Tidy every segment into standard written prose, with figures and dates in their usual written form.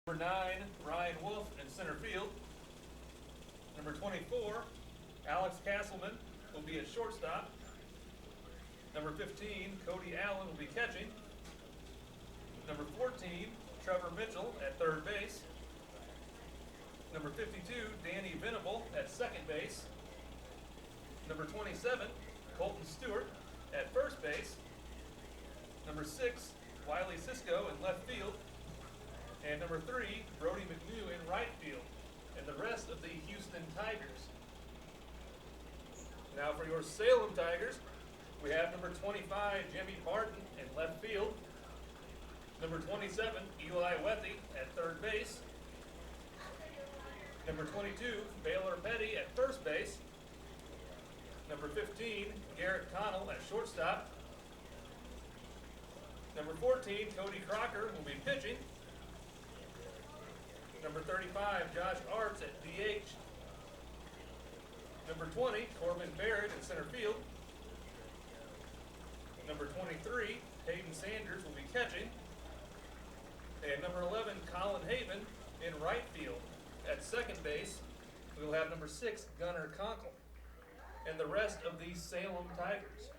Number 9, Ryan Wolf in center field. Number 24, Alex Castleman will be at shortstop. Number 15, Cody Allen will be catching. Number 14, Trevor Mitchell at third base. Number 52, Danny Venable at second base. Number 27, Colton Stewart at first base. Number 6, Wiley Cisco in left field. And number 3, Brody McNew in right field. And the rest of the Houston Tigers. Now for your Salem Tigers, we have number 25, Jimmy Barton in left field. Number 27, Eli Wethy at third base. Number 22, Baylor Petty at first base. Number 15, Garrett Connell at shortstop. Number 14, Cody Crocker will be pitching. Number 35, Josh Arts at DH. Number 20, Corbin Barrett in center field. Number 23, Hayden Sanders will be catching. And number 11, Colin Haven in right field. At second base, we will have number 6, Gunnar Conkle. And the rest of the Salem Tigers.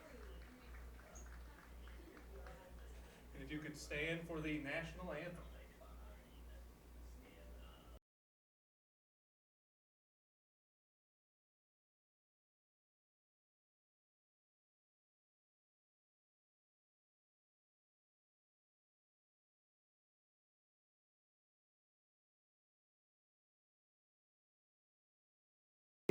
And if you could stand for the national anthem.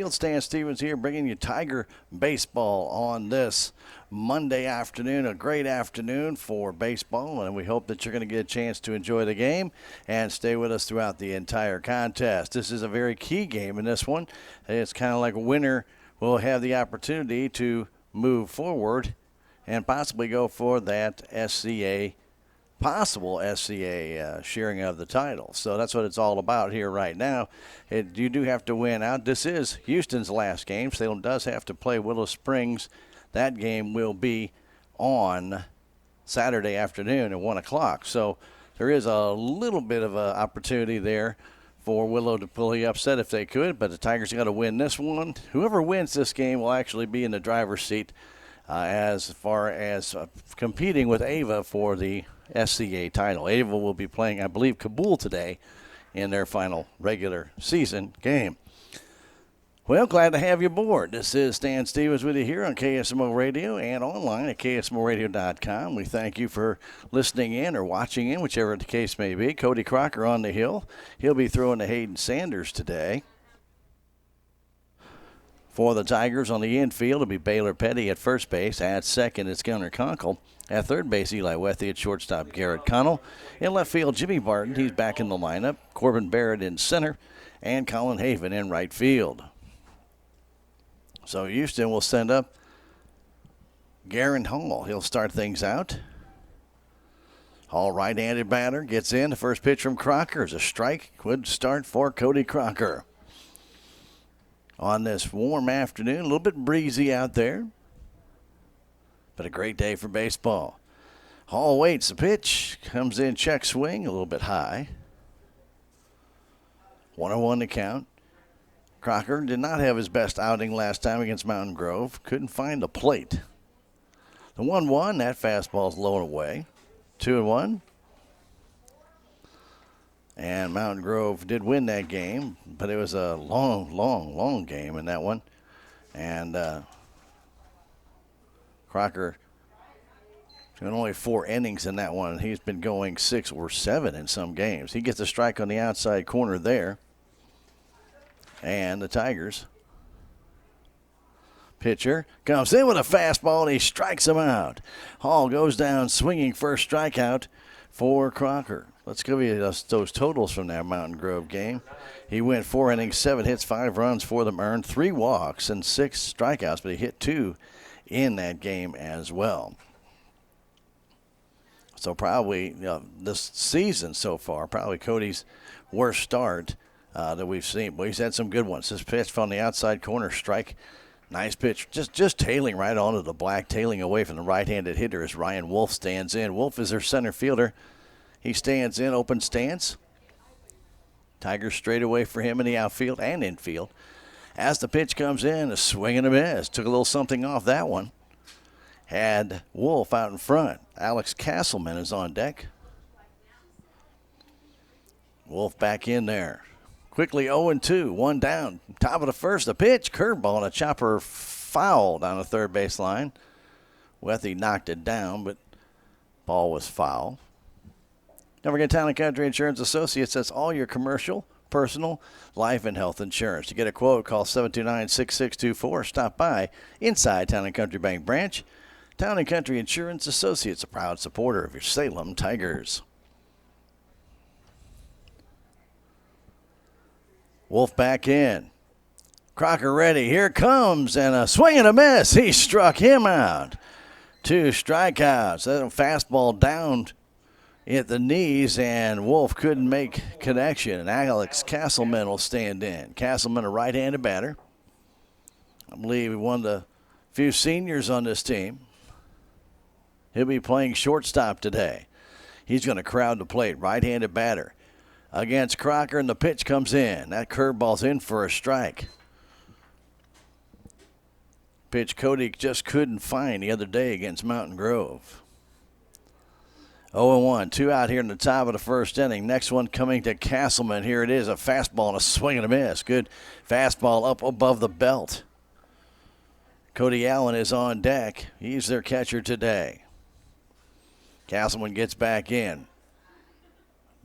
Stan Stevens here bringing you Tiger baseball on this Monday afternoon. A great afternoon for baseball, and we hope that you're going to get a chance to enjoy the game and stay with us throughout the entire contest. This is a very key game in this one. It's kind of like a winner will have the opportunity to move forward and possibly go for that possible SCA sharing of the title. So that's what it's all about here right now. You do have to win out. This is Houston's last game. Salem does have to play Willow Springs. That game will be on Saturday afternoon at 1 o'clock. So there is a little bit of an opportunity there for Willow to pull the upset if they could, but the Tigers got to win this one. Whoever wins this game will actually be in the driver's seat as far as competing with Ava for the SCA title. Ava will be playing, I believe, Kabul today in their final regular season game. Well, glad to have you aboard. This is Stan Stevens with you here on KSMO Radio and online at KSMORadio.com. We thank you for listening in or watching in, whichever the case may be. Cody Crocker on the hill. He'll be throwing to Hayden Sanders today. For the Tigers on the infield, it'll be Baylor Petty at first base. At second, it's Gunnar Conkle. At third base, Eli Wethy. At shortstop, Garrett Connell. In left field, Jimmy Barton. He's back in the lineup. Corbin Barrett in center. And Colin Haven in right field. So Houston will send up Garen Hall. He'll start things out. Hall, right-handed batter, gets in. The first pitch from Crocker is a strike. Good start for Cody Crocker. On this warm afternoon, a little bit breezy out there, but a great day for baseball. Hall waits the pitch, comes in, check swing, a little bit high. 1-1 to count. Crocker did not have his best outing last time against Mountain Grove. Couldn't find the plate. The 1-1, that fastball's low and away. 2-1. And Mountain Grove did win that game, but it was a long game in that one. And Crocker had only 4 innings in that one. He's been going 6 or 7 in some games. He gets a strike on the outside corner there. And the Tigers pitcher comes in with a fastball, and he strikes him out. Hall goes down swinging, first strikeout for Crocker. Let's give you those totals from that Mountain Grove game. He went 4 innings, 7 hits, 5 runs for them, earned 3 walks and 6 strikeouts, but he hit 2 in that game as well. So probably this season so far, probably Cody's worst start that we've seen. But he's had some good ones. This pitch from the outside corner, strike. Nice pitch, just tailing right onto the black, tailing away from the right-handed hitter as Ryan Wolf stands in. Wolf is their center fielder. He stands in, open stance. Tigers straight away for him in the outfield and infield. As the pitch comes in, a swing and a miss. Took a little something off that one. Had Wolf out in front. Alex Castleman is on deck. Wolf back in there. Quickly 0-2, one down. Top of the first, the pitch, curveball, and a chopper foul down the third base line. Wethy knocked it down, but ball was foul. Don't forget Town & Country Insurance Associates. That's all your commercial, personal, life, and health insurance. To get a quote, call 729-6624. Stop by inside Town & Country Bank branch. Town & Country Insurance Associates, a proud supporter of your Salem Tigers. Wolf back in. Crocker ready. Here it comes, and a swing and a miss. He struck him out. 2 strikeouts. That fastball down at the knees, and Wolf couldn't make connection. And Alex Castleman will stand in. Castleman, a right-handed batter. I believe one of the few seniors on this team. He'll be playing shortstop today. He's going to crowd the plate. Right-handed batter against Crocker, and the pitch comes in. That curveball's in for a strike. Pitch Cody just couldn't find the other day against Mountain Grove. 0-1, 2 out here in the top of the first inning. Next one coming to Castleman. Here it is, a fastball and a swing and a miss. Good fastball up above the belt. Cody Allen is on deck. He's their catcher today. Castleman gets back in.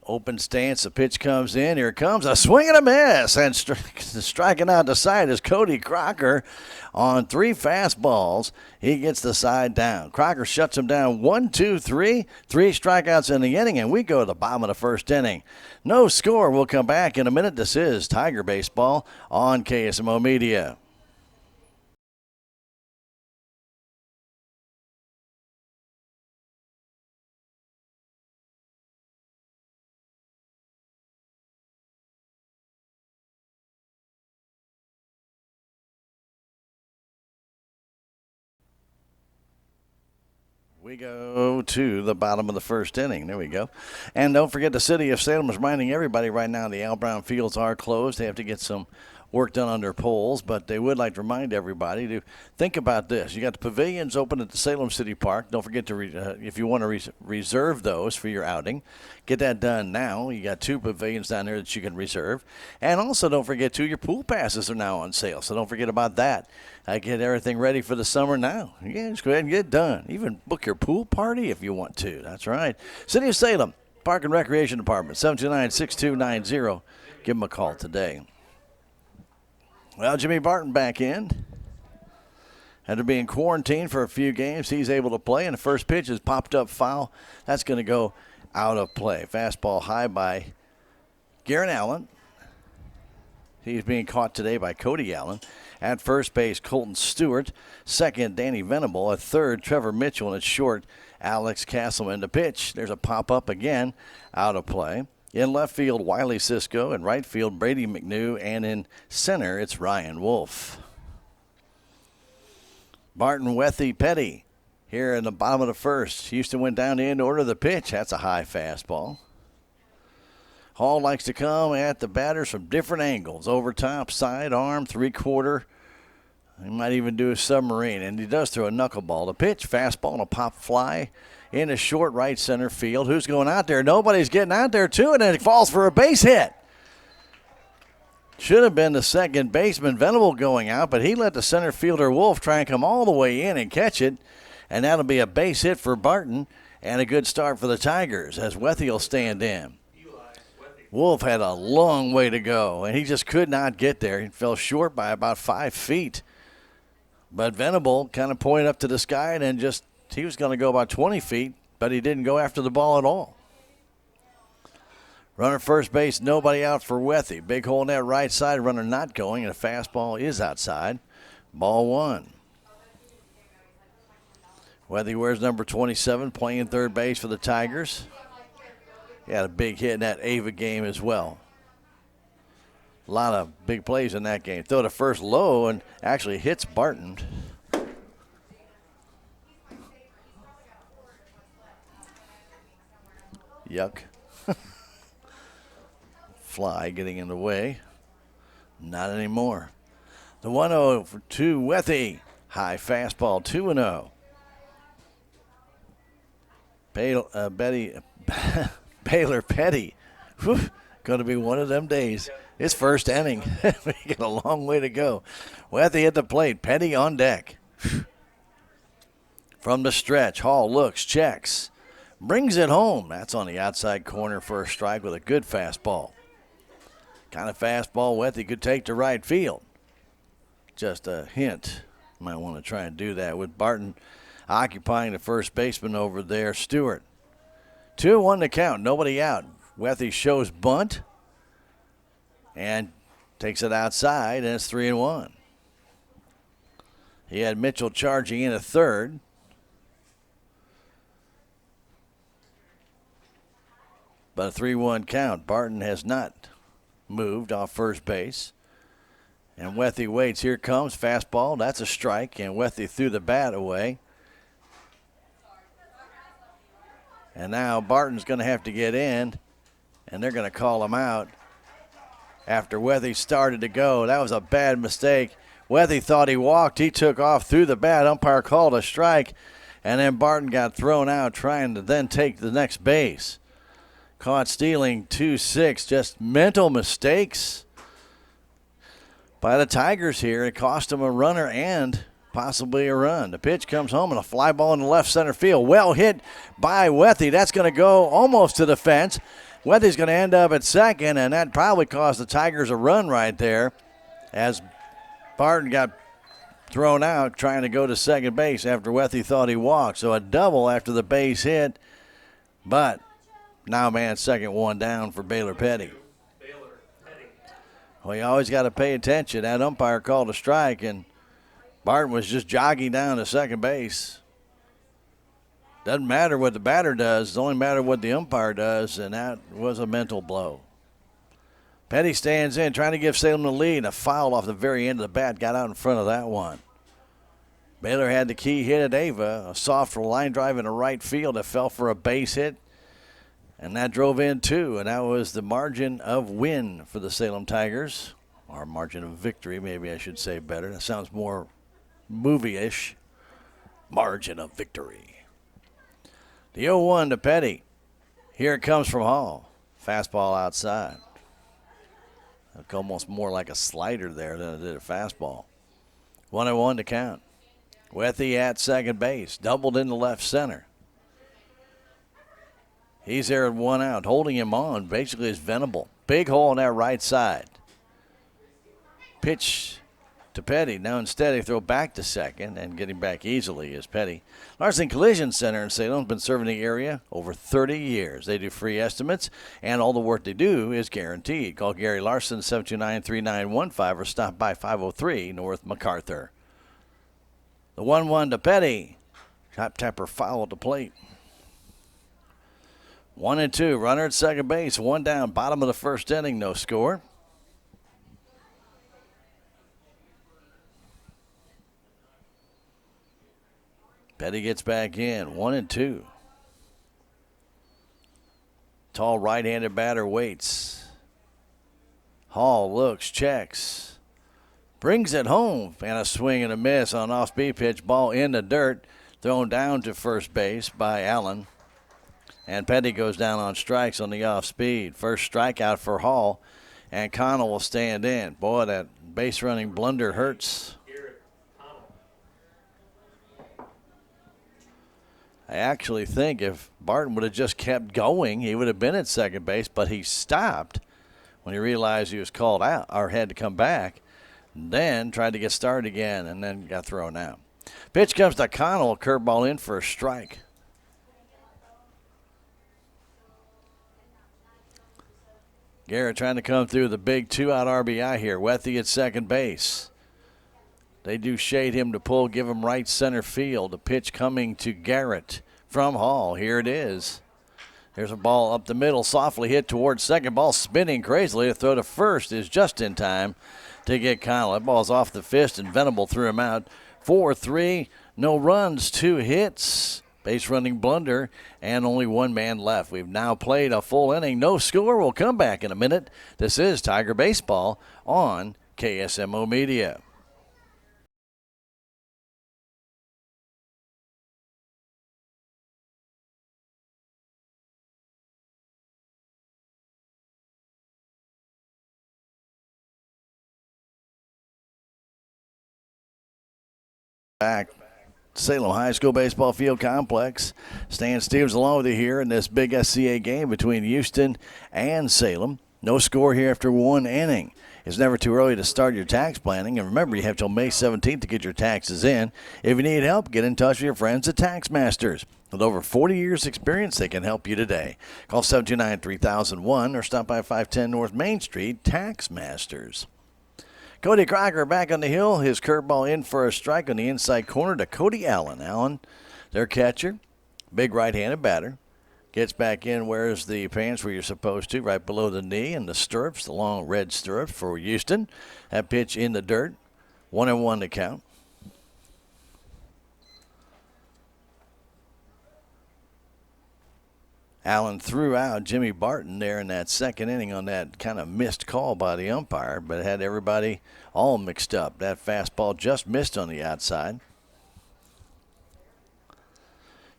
Open stance, the pitch comes in. Here it comes, a swing and a miss. And striking out the side is Cody Crocker on 3 fastballs. He gets the side down. Crocker shuts him down 1, 2, 3. 3 strikeouts in the inning, and we go to the bottom of the first inning. No score. We'll come back in a minute. This is Tiger Baseball on KSMO Media. We go to the bottom of the first inning. There we go. And don't forget, the city of Salem is reminding everybody right now the Al Brown fields are closed. They have to get some work done on their poles, but they would like to remind everybody to think about this. You got the pavilions open at the Salem City Park. Don't forget to, if you want to reserve those for your outing, get that done now. You got 2 pavilions down there that you can reserve. And also don't forget, too, your pool passes are now on sale, so don't forget about that. Get everything ready for the summer now. Yeah, just go ahead and get it done. Even book your pool party if you want to. That's right. City of Salem, Park and Recreation Department, 729-6290. Give them a call today. Well, Jimmy Barton back in. After being quarantined for a few games, he's able to play, and the first pitch is popped up foul. That's going to go out of play. Fastball high by Garrett Allen. He's being caught today by Cody Allen. At first base, Colton Stewart. Second, Danny Venable. At third, Trevor Mitchell. And at short, Alex Castleman. The pitch, there's a pop-up again, out of play. In left field, Wiley Cisco. In right field, Brady McNew. And in center, it's Ryan Wolf. Barton, Wethy, Petty here in the bottom of the first. Houston went down in order of the pitch. That's a high fastball. Hall likes to come at the batters from different angles. Over top, side, arm, 3/4. He might even do a submarine, and he does throw a knuckleball. The pitch, fastball, and a pop fly into short right center field. Who's going out there? Nobody's getting out there, too, and then it falls for a base hit. Should have been the second baseman, Venable, going out, but he let the center fielder, Wolf, try and come all the way in and catch it, and that'll be a base hit for Barton and a good start for the Tigers as Wethy will stand in. Wolf had a long way to go, and he just could not get there. He fell short by about 5 feet. But Venable kind of pointed up to the sky, and then he was going to go about 20 feet, but he didn't go after the ball at all. Runner first base, nobody out for Wethy. Big hole in that right side, runner not going, and a fastball is outside. Ball 1. Wethy wears number 27, playing third base for the Tigers. He had a big hit in that Ava game as well. A lot of big plays in that game. Throw to first low and actually hits Barton. Yuck. fly getting in the way. Not anymore. The 1-0 to Wethy. High fastball, 2-0. Baylor Petty. Going to be one of them days. His first inning. We got a long way to go. Wethy at the plate. Petty on deck. From the stretch, Hall looks, checks, brings it home. That's on the outside corner for a strike with a good fastball. Kind of fastball Wethy could take to right field. Just a hint. Might want to try and do that with Barton occupying the first baseman over there, Stewart. 2-1 to count, nobody out. Wethy shows bunt and takes it outside, and it's 3-1. He had Mitchell charging in a third. But a 3-1 count. Barton has not moved off first base. And Wethy waits. Here comes fastball. That's a strike. And Wethy threw the bat away. And now Barton's going to have to get in. And they're going to call him out after Wethy started to go. That was a bad mistake. Wethy thought he walked. He took off, threw the bat. Umpire called a strike. And then Barton got thrown out trying to then take the next base. Caught stealing 2-6. Just mental mistakes by the Tigers here. It cost them a runner and possibly a run. The pitch comes home and a fly ball in the left center field. Well hit by Wethy. That's going to go almost to the fence. Wethy's going to end up at second, and that probably cost the Tigers a run right there as Barton got thrown out trying to go to second base after Wethy thought he walked. So a double after the base hit, but now man second, one down for Baylor Petty. Well, you always got to pay attention. That umpire called a strike, and Barton was just jogging down to second base. Doesn't matter what the batter does. It only matters what the umpire does, and that was a mental blow. Petty stands in, trying to give Salem the lead. A foul off the very end of the bat got out in front of that one. Baylor had the key hit at Ava, a soft line drive in the right field that fell for a base hit. And that drove in two, and that was the margin of win for the Salem Tigers. Or margin of victory, maybe I should say better. That sounds more movie-ish. Margin of victory. The 0-1 to Petty. Here it comes from Hall. Fastball outside. Looked almost more like a slider there than it did a fastball. 1-1 to count. Wethy at second base. Doubled into left center. He's there at one out. Holding him on basically is Venable. Big hole on that right side. Pitch to Petty. Now instead they throw back to second, and getting back easily is Petty. Larson Collision Center in Salem has been serving the area over 30 years. They do free estimates, and all the work they do is guaranteed. Call Gary Larson 729-3915 or stop by 503 North MacArthur. The 1-1 to Petty. Top tapper foul at the plate. 1-2. Runner at second base. One down. Bottom of the first inning. No score. Petty gets back in. 1-2. Tall right-handed batter waits. Hall looks, checks. Brings it home. And a swing and a miss on an off-speed pitch. Ball in the dirt. Thrown down to first base by Allen. And Petty goes down on strikes on the off-speed. First strikeout for Hall, and Connell will stand in. Boy, that base-running blunder hurts. I actually think if Barton would have just kept going, he would have been at second base, but he stopped when he realized he was called out or had to come back, then tried to get started again, and then got thrown out. Pitch comes to Connell, curveball in for a strike. Garrett trying to come through the big two-out RBI here. Wethy at second base. They do shade him to pull, give him right center field. The pitch coming to Garrett from Hall. Here it is. There's a ball up the middle, softly hit towards second. Ball spinning crazily. To throw to first is just in time to get Connell. That ball's off the fist, and Venable threw him out. 4-3, no runs, 2 hits. Base running blunder, and only one man left. We've now played a full inning. No score. We'll come back in a minute. This is Tiger Baseball on KSMO Media. Back. Salem High School Baseball Field Complex. Stan Stevens along with you here in this big SCA game between Houston and Salem. No score here after one inning. It's never too early to start your tax planning. And remember, you have till May 17th to get your taxes in. If you need help, get in touch with your friends at Tax Masters. With over 40 years' experience, they can help you today. Call 729-3001 or stop by 510 North Main Street, Tax Masters. Cody Crocker back on the hill. His curveball in for a strike on the inside corner to Cody Allen. Allen, their catcher, big right-handed batter. Gets back in, wears the pants where you're supposed to, right below the knee, and the stirrups, the long red stirrups for Houston. That pitch in the dirt. 1-1 to count. Allen threw out Jimmy Barton there in that second inning on that kind of missed call by the umpire, but it had everybody all mixed up. That fastball just missed on the outside.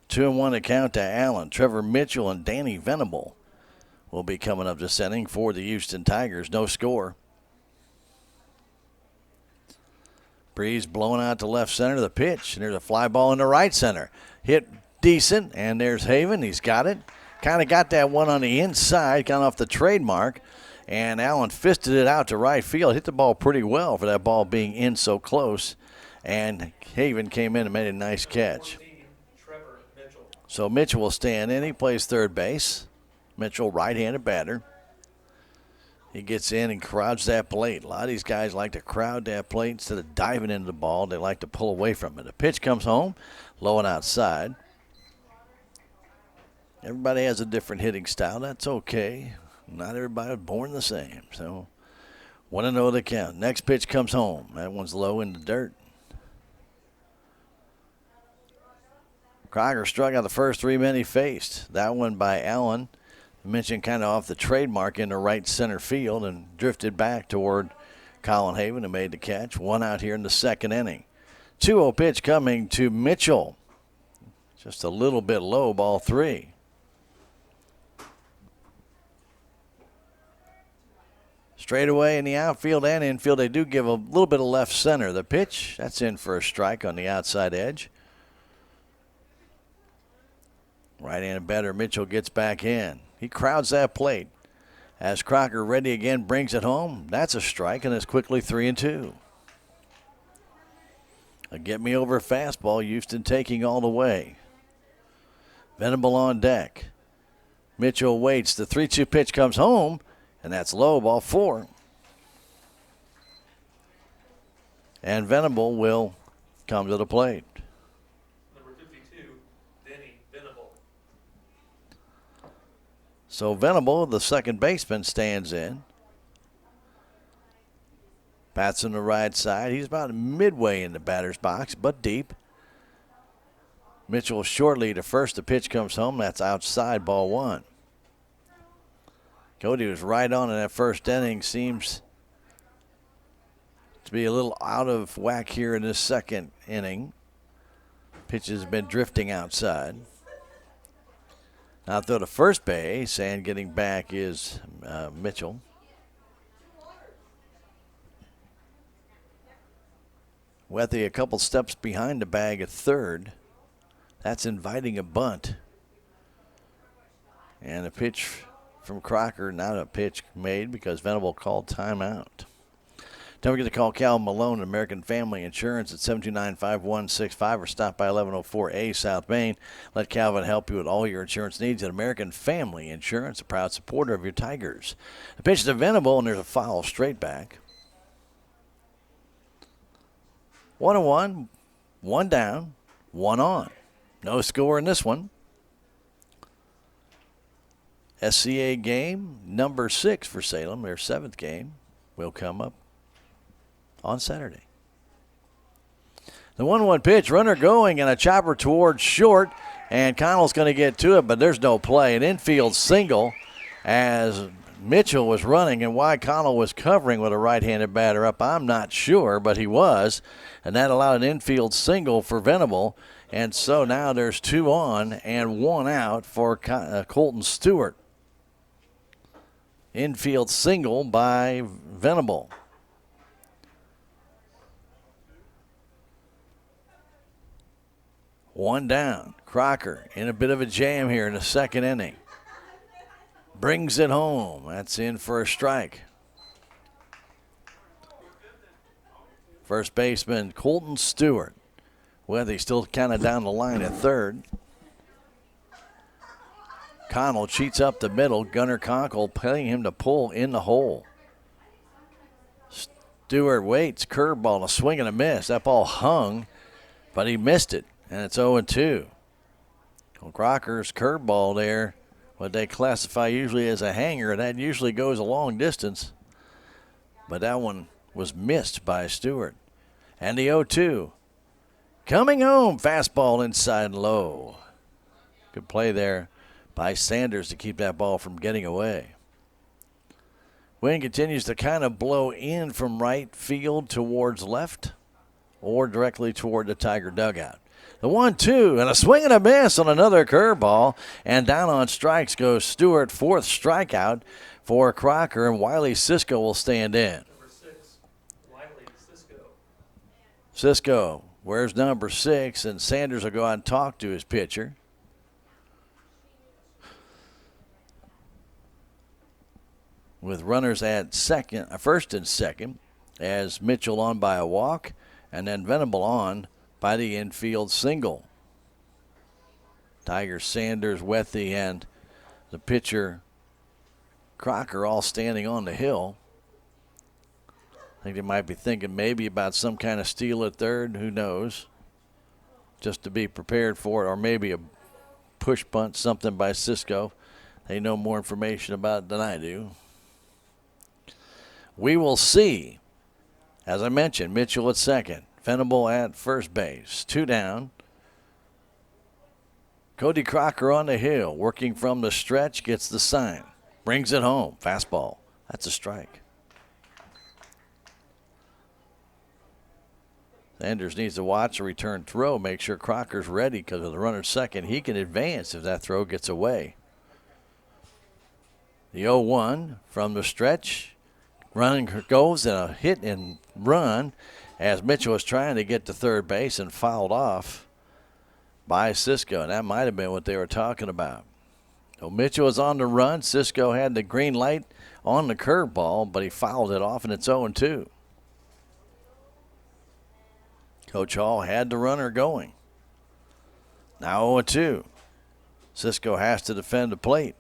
2-1 to count to Allen. Trevor Mitchell and Danny Venable will be coming up this inning for the Houston Tigers. No score. Breeze blowing out to left center. The pitch, and there's a fly ball in the right center. Hit decent, and there's Haven. He's got it. Kind of got that one on the inside, kind of off the trademark, and Allen fisted it out to right field. Hit the ball pretty well for that ball being in so close, and Haven came in and made a nice catch. So Mitchell will stand in. He plays third base. Mitchell, right-handed batter. He gets in and crowds that plate. A lot of these guys like to crowd that plate instead of diving into the ball. They like to pull away from it. The pitch comes home, low and outside. Everybody has a different hitting style. That's okay. Not everybody was born the same. So 1-0 to count. Next pitch comes home. That one's low in the dirt. Crocker struck out the first three men he faced. That one by Allen. I mentioned kind of off the trademark into right center field and drifted back toward Colin Haven and made the catch. One out here in the second inning. 2-0 pitch coming to Mitchell. Just a little bit low, ball three. Straight away in the outfield and infield, they do give a little bit of left center. The pitch, that's in for a strike on the outside edge. Right-handed batter Mitchell gets back in. He crowds that plate. As Crocker ready again, brings it home. That's a strike, and it's quickly 3-2. A get-me-over fastball, Houston taking all the way. Venable on deck. Mitchell waits. The 3-2 pitch comes home, and that's low, ball four. And Venable will come to the plate. Number 52, Denny Venable. So Venable, the second baseman, stands in. Bats on the right side. He's about midway in the batter's box, but deep. Mitchell shortly to first. The pitch comes home. That's outside, ball one. Cody was right on in that first inning. Seems to be a little out of whack here in this second inning. Pitch has been drifting outside. Now throw to first base, and getting back is Mitchell. Wethy a couple steps behind the bag at third. That's inviting a bunt. And a pitch from Crocker, not a pitch made because Venable called timeout. Don't forget to call Cal Malone, American Family Insurance at 729-5165 or stop by 1104A South Main. Let Calvin help you with all your insurance needs at American Family Insurance, a proud supporter of your Tigers. The pitch is to Venable, and there's a foul straight back. 1-1, one down, one on. No score in this one. SCA game number 6 for Salem. Their 7th game will come up on Saturday. The 1-1 pitch, runner going, and a chopper towards short. And Connell's going to get to it, but there's no play. An infield single as Mitchell was running, and why Connell was covering with a right-handed batter up, I'm not sure, but he was. And that allowed an infield single for Venable. And so now there's 2 on and 1 out for Colton Stewart. Infield single by Venable. One down. Crocker in a bit of a jam here in the second inning. Brings it home. That's in for a strike. First baseman Colton Stewart. Well, he's still kind of down the line at third. Connell cheats up the middle. Gunnar Conkle paying him to pull in the hole. Stewart waits. Curveball, a swing and a miss. That ball hung, but he missed it, and it's 0-2. Well, Crocker's curveball there, what they classify usually as a hanger, that usually goes a long distance. But that one was missed by Stewart. And the 0-2. Coming home, fastball inside low. Good play there by Sanders to keep that ball from getting away. Wind continues to kind of blow in from right field towards left or directly toward the Tiger dugout. The 1-2 and a swing and a miss on another curveball, and down on strikes goes Stewart. 4th strikeout for Crocker, and Wiley Cisco will stand in. Number 6, Wiley Cisco. Cisco wears number 6, and Sanders will go out and talk to his pitcher. With runners at first and second, as Mitchell on by a walk, and then Venable on by the infield single. Tiger, Sanders, Wethy, and the pitcher Crocker all standing on the hill. I think they might be thinking maybe about some kind of steal at third. Who knows? Just to be prepared for it, or maybe a push bunt, something by Cisco. They know more information about it than I do. We will see. As I mentioned, Mitchell at second. Venable at first base. 2 down. Cody Crocker on the hill, working from the stretch, gets the sign. Brings it home. Fastball. That's a strike. Sanders needs to watch a return throw, make sure Crocker's ready, because with the runner second, he can advance if that throw gets away. The 0-1 from the stretch. Running goes and a hit and run as Mitchell was trying to get to third base and fouled off by Cisco. And that might have been what they were talking about. So Mitchell was on the run. Cisco had the green light on the curveball, but he fouled it off, and it's 0-2. Coach Hall had the runner going. Now 0-2. Cisco has to defend the plate.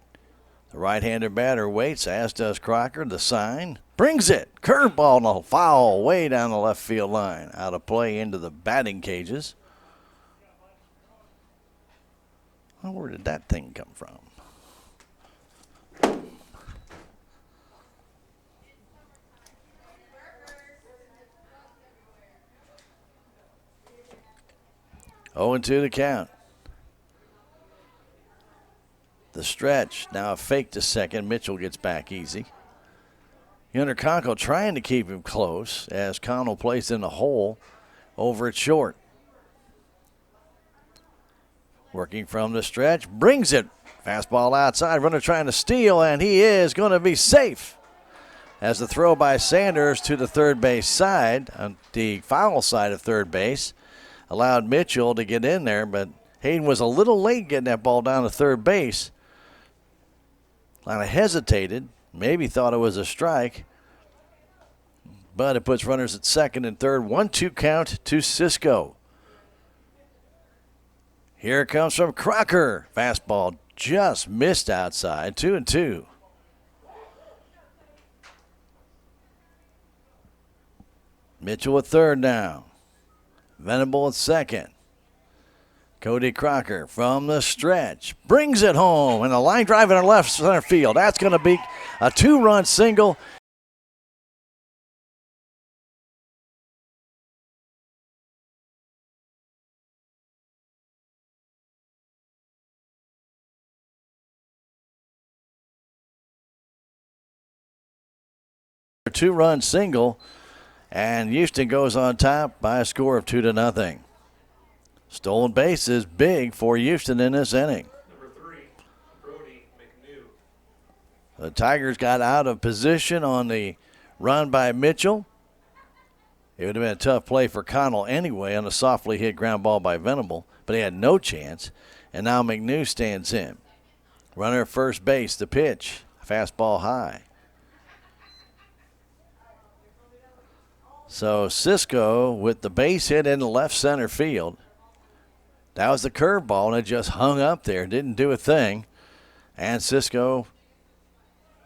The right-handed batter waits, as does Crocker. The sign. Brings it. Curveball and a foul way down the left field line. Out of play into the batting cages. Well, where did that thing come from? Oh, and 2 to count. The stretch. Now a fake to second. Mitchell gets back easy. Gunnar Conkle trying to keep him close as Connell plays in the hole over at short. Working from the stretch. Brings it. Fastball outside. Runner trying to steal, and he is going to be safe. As the throw by Sanders to the third base side, on the foul side of third base, allowed Mitchell to get in there, but Hayden was a little late getting that ball down to third base. Kind of hesitated, maybe thought it was a strike, but it puts runners at second and third. 1-2 count to Cisco. Here it comes from Crocker. Fastball just missed outside. 2-2. Mitchell at third now. Venable at second. Cody Crocker from the stretch brings it home, and a line drive in our left center field. That's going to be a 2-run single. A 2-run single, and Houston goes on top by a score of 2-0. Stolen base is big for Houston in this inning. Number 3, Brody McNew. The Tigers got out of position on the run by Mitchell. It would have been a tough play for Connell anyway on a softly hit ground ball by Venable, but he had no chance, and now McNew stands in. Runner at first base, the pitch, fastball high. So Cisco with the base hit in the left center field. That was the curveball, and it just hung up there, didn't do a thing. And Cisco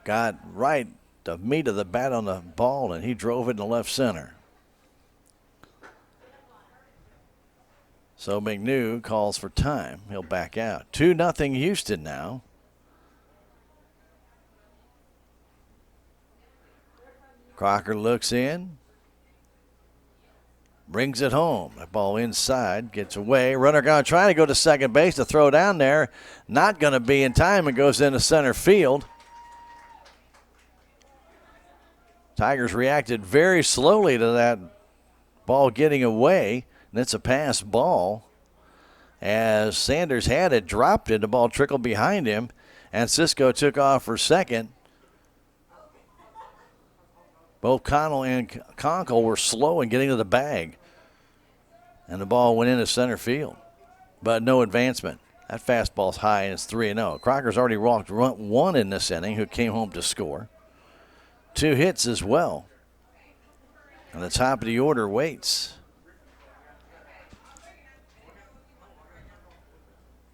got right the meat of the bat on the ball, and he drove it in the left center. So McNew calls for time. He'll back out. 2-0 Houston now. Crocker looks in. Brings it home. That ball inside, gets away. Runner going to try to go to second base to throw down there. Not going to be in time and goes into center field. Tigers reacted very slowly to that ball getting away, and it's a pass ball. As Sanders had it, dropped it, the ball trickled behind him, and Cisco took off for second. Both Connell and Conkle were slow in getting to the bag. And the ball went into center field. But no advancement. That fastball's high and it's 3-0. Crocker's already walked one in this inning who came home to score. 2 hits as well. And the top of the order waits.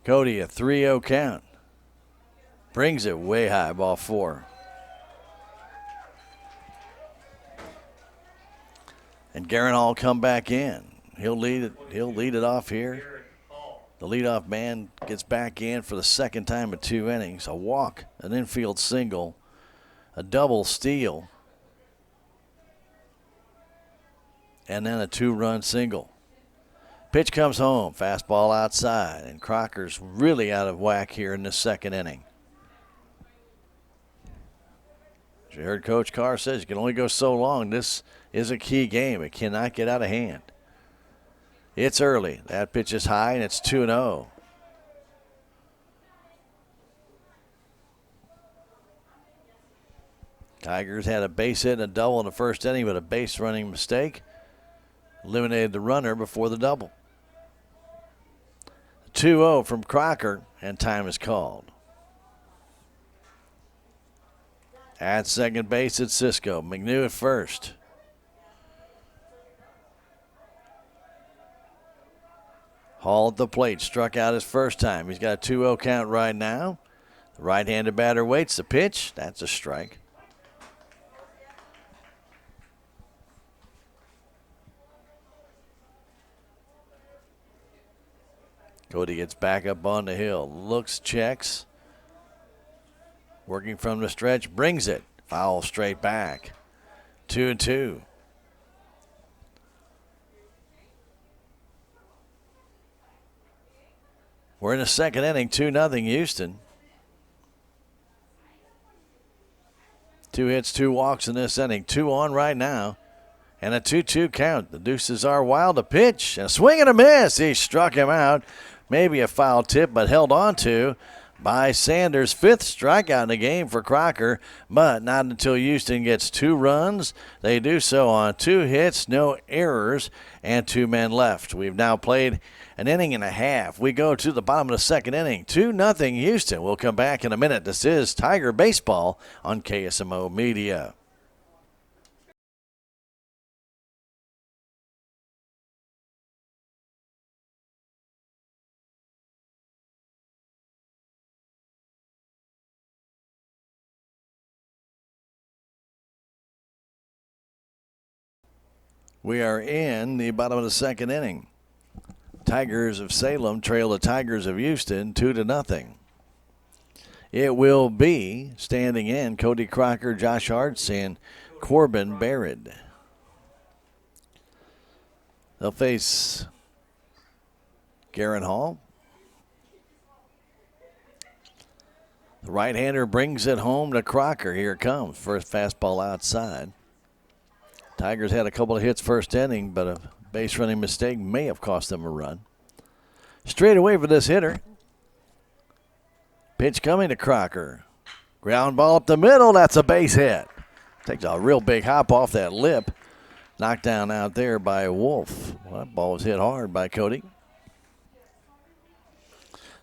Cody, a 3-0 count. Brings it way high, ball 4. And Garen come back in. He'll lead it off here. The leadoff man gets back in for the second time in 2 innings. A walk, an infield single, a double steal, and then a 2-run single. Pitch comes home, fastball outside, and Crocker's really out of whack here in this second inning. As you heard Coach Carr says, you can only go so long. This is a key game. It cannot get out of hand. It's early. That pitch is high, and it's 2-0. Tigers had a base hit and a double in the first inning, but a base running mistake eliminated the runner before the double. 2-0 from Crocker, and time is called. At second base, it's Cisco. McNew at first. Hall at the plate, struck out his first time. He's got a 2-0 count right now. The right-handed batter waits the pitch. That's a strike. Cody gets back up on the hill, looks, checks. Working from the stretch, brings it. Foul straight back. 2-2. We're in the second inning, 2-0 Houston. 2 hits, 2 walks in this inning. 2 on right now. And a 2-2 count. The deuces are wild. A pitch. And a swing and a miss. He struck him out. Maybe a foul tip, but held on to by Sanders. 5th strikeout in the game for Crocker, but not until Houston gets 2 runs. They do so on 2 hits, no errors, and 2 men left. We've now played an inning and a half. We go to the bottom of the second inning. 2-0 Houston. We'll come back in a minute. This is Tiger Baseball on KSMO Media. We are in the bottom of the second inning. Tigers of Salem trail the Tigers of Houston 2-0. It will be standing in Cody Crocker, Josh Hartz, and Corbin Barrett. They'll face Garen Hall. The right-hander brings it home to Crocker. Here it comes. First fastball outside. Tigers had a couple of hits first inning, but a base running mistake may have cost them a run. Straight away for this hitter. Pitch coming to Crocker. Ground ball up the middle. That's a base hit. Takes a real big hop off that lip. Knocked down out there by Wolf. Well, that ball was hit hard by Cody.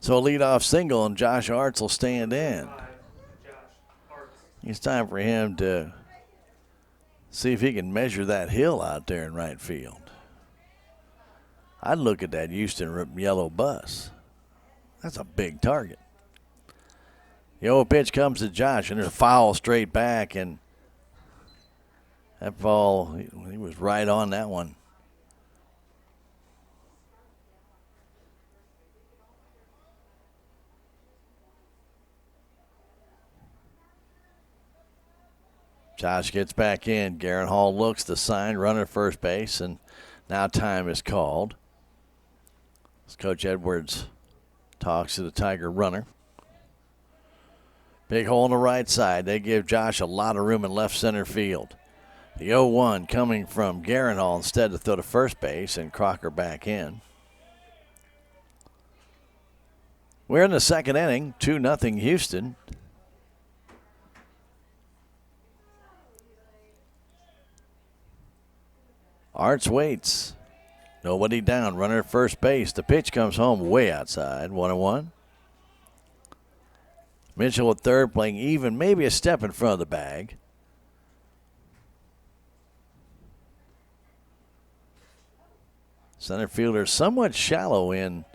So a leadoff single, and Josh Arts will stand in. It's time for him to see if he can measure that hill out there in right field. I'd look at that Houston yellow bus. That's a big target. The old pitch comes to Josh, and there's a foul straight back, and that ball, he was right on that one. Josh gets back in. Garrett Hall looks, the sign, runner first base, and now time is called. As Coach Edwards talks to the Tiger runner. Big hole on the right side. They give Josh a lot of room in left center field. The 0-1 coming from Garrett Hall instead to throw to first base, and Crocker back in. We're in the second inning, 2-0 Houston. Arts waits. Nobody down. Runner at first base. The pitch comes home way outside. 1-1. Mitchell at third, playing even, maybe a step in front of the bag. Center fielder somewhat shallow in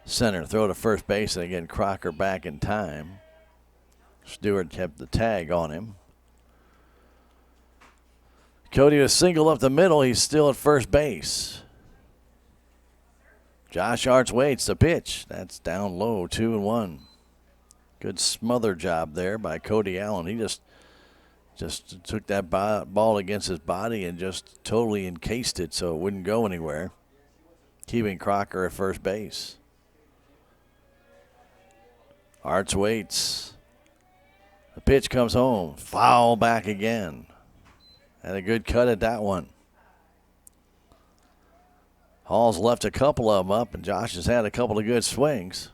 center. Throw to first base, and again Crocker back in time. Stewart kept the tag on him. Cody was single up the middle. He's still at first base. Josh Arts waits the pitch. That's down low, 2-1. Good smother job there by Cody Allen. He just took that ball against his body and just totally encased it so it wouldn't go anywhere, keeping Crocker at first base. Arts waits. The pitch comes home. Foul back again. Had a good cut at that one. Hall's left a couple of them up, and Josh has had a couple of good swings.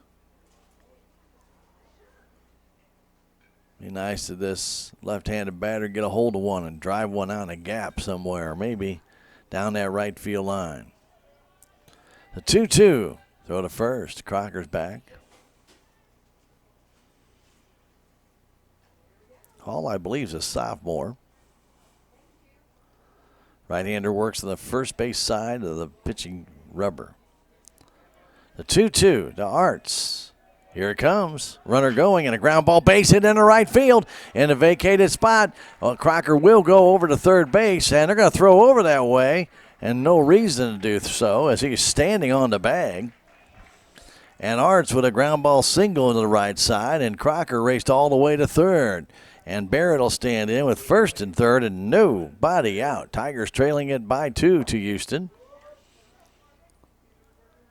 Be nice to this left-handed batter get a hold of one and drive one out in a gap somewhere, maybe down that right field line. The 2-2. Throw to first. Crocker's back. Hall, I believe, is a sophomore. Right-hander works on the first base side of the pitching rubber. The 2-2 to Arts. Here it comes. Runner going, and a ground ball base hit into right field in a vacated spot. Well, Crocker will go over to third base, and they're going to throw over that way, and no reason to do so as he's standing on the bag. And Arts with a ground ball single to the right side, and Crocker raced all the way to third. And Barrett will stand in with first and third, and nobody out. Tigers trailing it by 2 to Houston.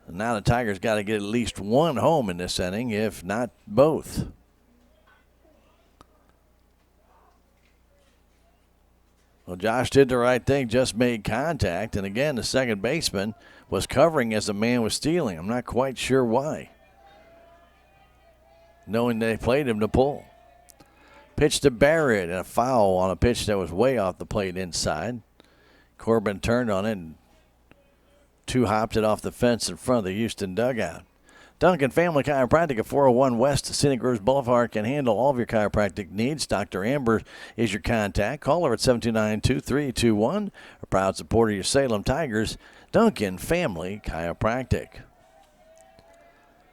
And now the Tigers got to get at least one home in this inning, if not both. Well, Josh did the right thing, just made contact. And again, the second baseman was covering as the man was stealing. I'm not quite sure why, knowing they played him to pull. Pitch to Barrett, and a foul on a pitch that was way off the plate inside. Corbin turned on it and two-hopped it off the fence in front of the Houston dugout. Duncan Family Chiropractic at 401 West Scenic Groves Boulevard can handle all of your chiropractic needs. Dr. Amber is your contact. Call her at 729-2321. A proud supporter of your Salem Tigers, Duncan Family Chiropractic.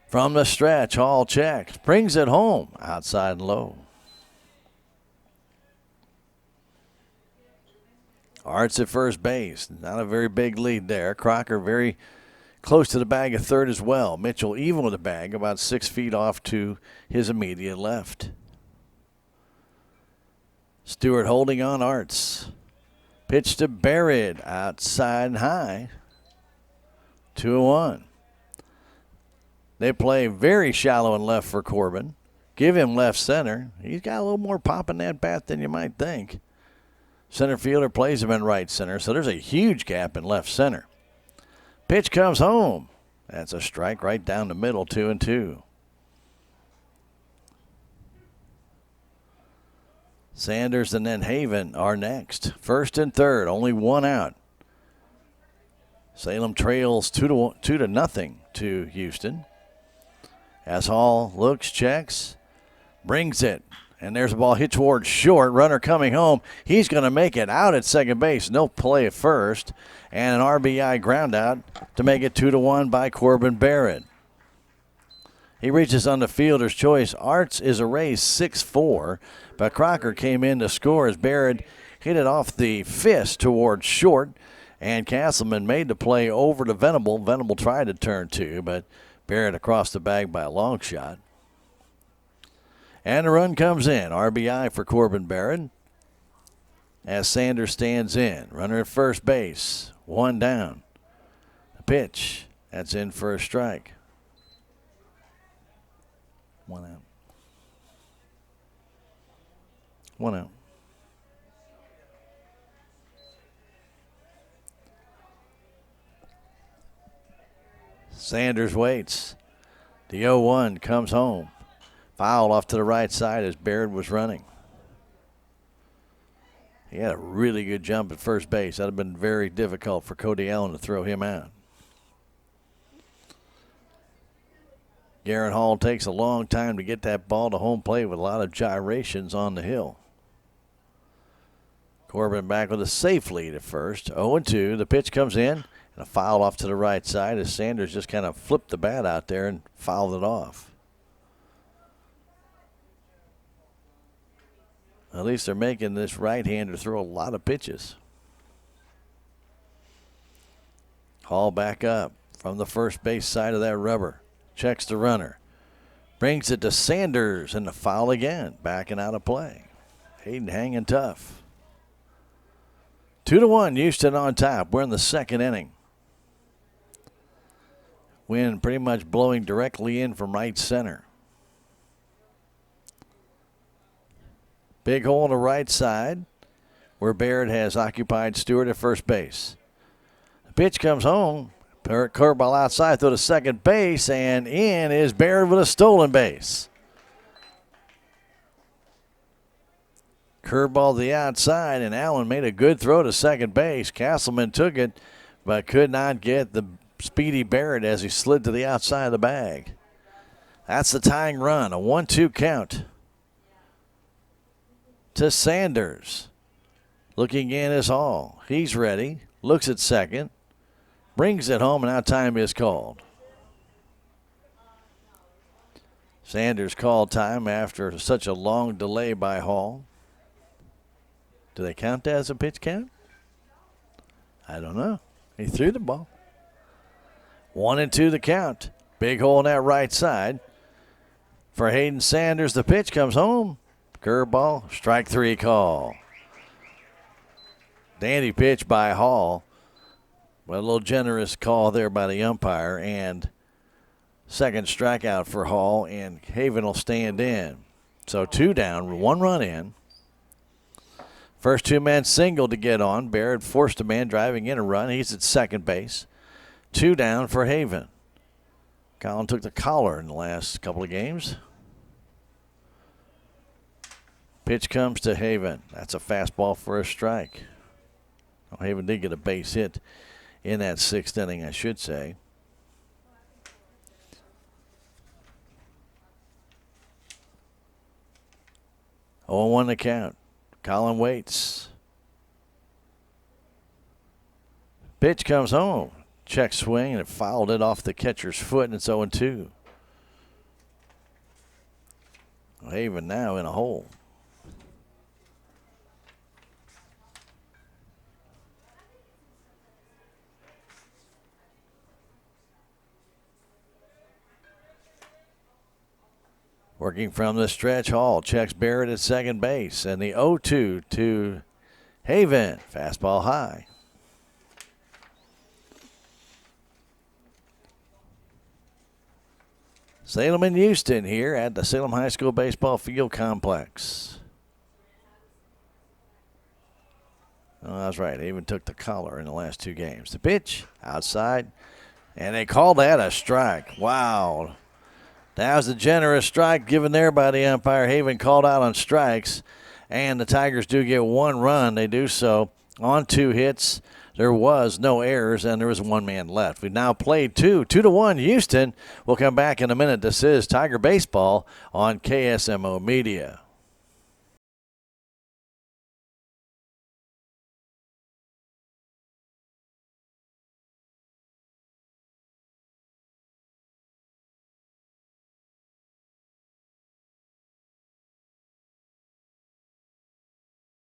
From the stretch, Hall checks, brings it home, outside and low. Arts at first base. Not a very big lead there. Crocker very close to the bag at third as well. Mitchell even with the bag, about 6 feet off to his immediate left. Stewart holding on Arts. Pitch to Barrett, outside and high. 2-1. They play very shallow and left for Corbin. Give him left center. He's got a little more pop in that bat than you might think. Center fielder plays him in right center, so there's a huge gap in left center. Pitch comes home. That's a strike right down the middle, 2-2. Sanders and then Haven are next. First and third, only one out. Salem trails 2-0 to Houston. As Hall looks, checks, brings it. And there's a ball hit towards short. Runner coming home. He's going to make it out at second base. No play at first. And an RBI ground out to make it 2-1 by Corbin Barrett. He reaches on the fielder's choice. Arts is erased 6-4. But Crocker came in to score as Barrett hit it off the fist towards short. And Castleman made the play over to Venable. Venable tried to turn two, but Barrett across the bag by a long shot. And a run comes in. RBI for Corbin Barrett as Sanders stands in. Runner at first base. One down. The pitch. That's in for a strike. One out. One out. Sanders waits. The 0-1 comes home. Foul off to the right side as Baird was running. He had a really good jump at first base. That would have been very difficult for Cody Allen to throw him out. Garrett Hall takes a long time to get that ball to home plate with a lot of gyrations on the hill. Corbin back with a safe lead at first. 0-2. The pitch comes in. And a foul off to the right side as Sanders just kind of flipped the bat out there and fouled it off. At least they're making this right-hander throw a lot of pitches. Hall back up from the first base side of that rubber. Checks the runner. Brings it to Sanders and the foul again. Backing out of play. Hayden hanging tough. 2-1, Houston on top. We're in the second inning. Wind pretty much blowing directly in from right center. Big hole on the right side where Barrett has occupied Stewart at first base. The pitch comes home. Curveball outside, throw to second base, and in is Barrett with a stolen base. Curveball to the outside, and Allen made a good throw to second base. Castleman took it, but could not get the speedy Barrett as he slid to the outside of the bag. That's the tying run, a 1-2 count to Sanders. Looking in is Hall. He's ready, looks at second, brings it home, and now time is called. Sanders called time after such a long delay by Hall. Do they count that as a pitch count? I don't know. He threw the ball. 1-2 the count. Big hole in that right side. For Hayden Sanders, the pitch comes home. Curveball, strike three call. Dandy pitch by Hall. Well, a little generous call there by the umpire. And second strikeout for Hall, and Haven will stand in. So two down, one run in. First two-man single to get on. Barrett forced a man driving in a run. He's at second base. Two down for Haven. Collin took the collar in the last couple of games. Pitch comes to Haven. That's a fastball for a strike. Well, Haven did get a base hit in that sixth inning, I should say. Oh, 1 the count. Collin waits. Pitch comes home. Check swing, and it fouled it off the catcher's foot, and it's 0-2. Haven now in a hole. Working from the stretch, Hall checks Barrett at second base, and the 0-2 to Haven. Fastball high. Salem and Houston here at the Salem High School Baseball Field Complex. Oh, that's right. They even took the collar in the last 2 games. The pitch outside, and they called that a strike. Wow. That was a generous strike given there by the umpire. Haven called out on strikes, and the Tigers do get 1 run. They do so on 2 hits. There was no errors, and there was 1 man left. We've now played 2-1 Houston. We'll come back in a minute. This is Tiger Baseball on KSMO Media.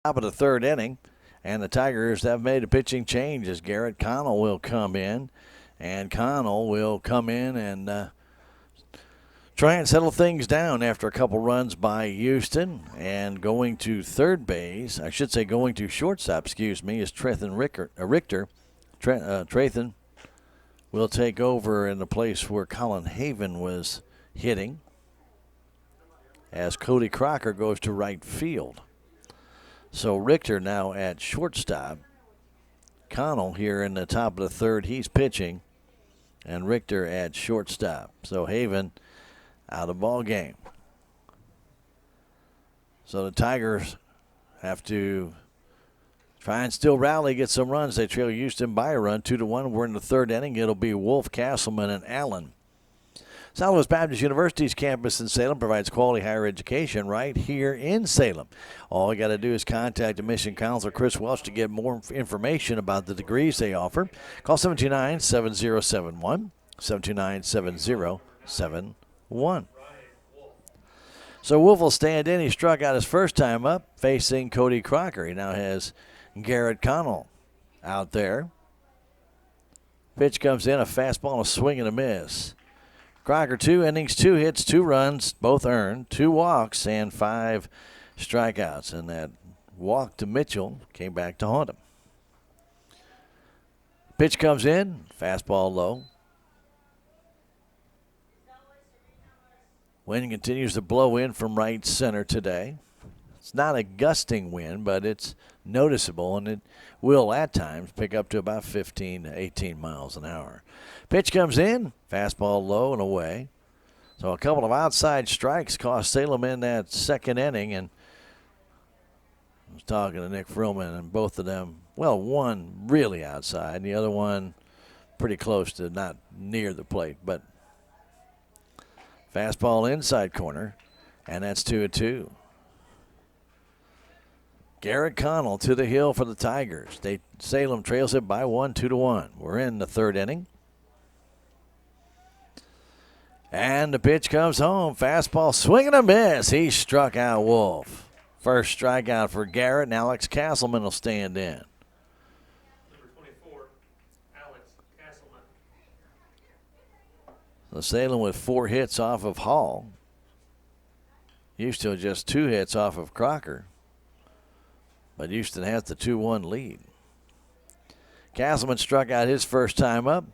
Top of the 3rd inning, and the Tigers have made a pitching change as Garrett Connell will come in, and Connell will come in and try and settle things down after a couple runs by Houston. And going to third base, I should say going to shortstop, is Trethan Richter. Trethan will take over in the place where Colin Haven was hitting as Cody Crocker goes to right field. So Richter now at shortstop. Connell here in the top of the 3rd, he's pitching, and Richter at shortstop. So Haven out of ball game. So the Tigers have to try and still rally, get some runs. They trail Houston by a run, 2-1. We're in the 3rd inning. It'll be Wolf, Castleman, and Allen. Southwest Baptist University's campus in Salem provides quality higher education right here in Salem. All you got to do is contact admission counselor Chris Welch to get more information about the degrees they offer. Call 729-7071, 729-7071. So Wolf will stand in. He struck out his first time up facing Cody Crocker. He now has Garrett Connell out there. Pitch comes in, a fastball, a swing and a miss. Crocker, 2 innings, 2 hits, 2 runs, both earned, 2 walks, and 5 strikeouts. And that walk to Mitchell came back to haunt him. Pitch comes in, fastball low. Wind continues to blow in from right center today. It's not a gusting wind, but it's noticeable, and it will at times pick up to about 15 to 18 miles an hour. Pitch comes in, fastball low and away. So a couple of outside strikes cost Salem in that 2nd inning, and I was talking to Nick Frillman, and both of them, well, one really outside, and the other one pretty close to not near the plate, but fastball inside corner, and that's 2-2. Garrett Connell to the hill for the Tigers. Salem trails it by 1, 2-1. We're in the 3rd inning. And the pitch comes home. Fastball, swing and a miss. He struck out Wolf. First strikeout for Garrett, and Alex Castleman will stand in. Number 24, Alex Castleman. So Salem with 4 hits off of Hall. Houston just 2 hits off of Crocker. But Houston has the 2-1 lead. Castleman struck out his first time up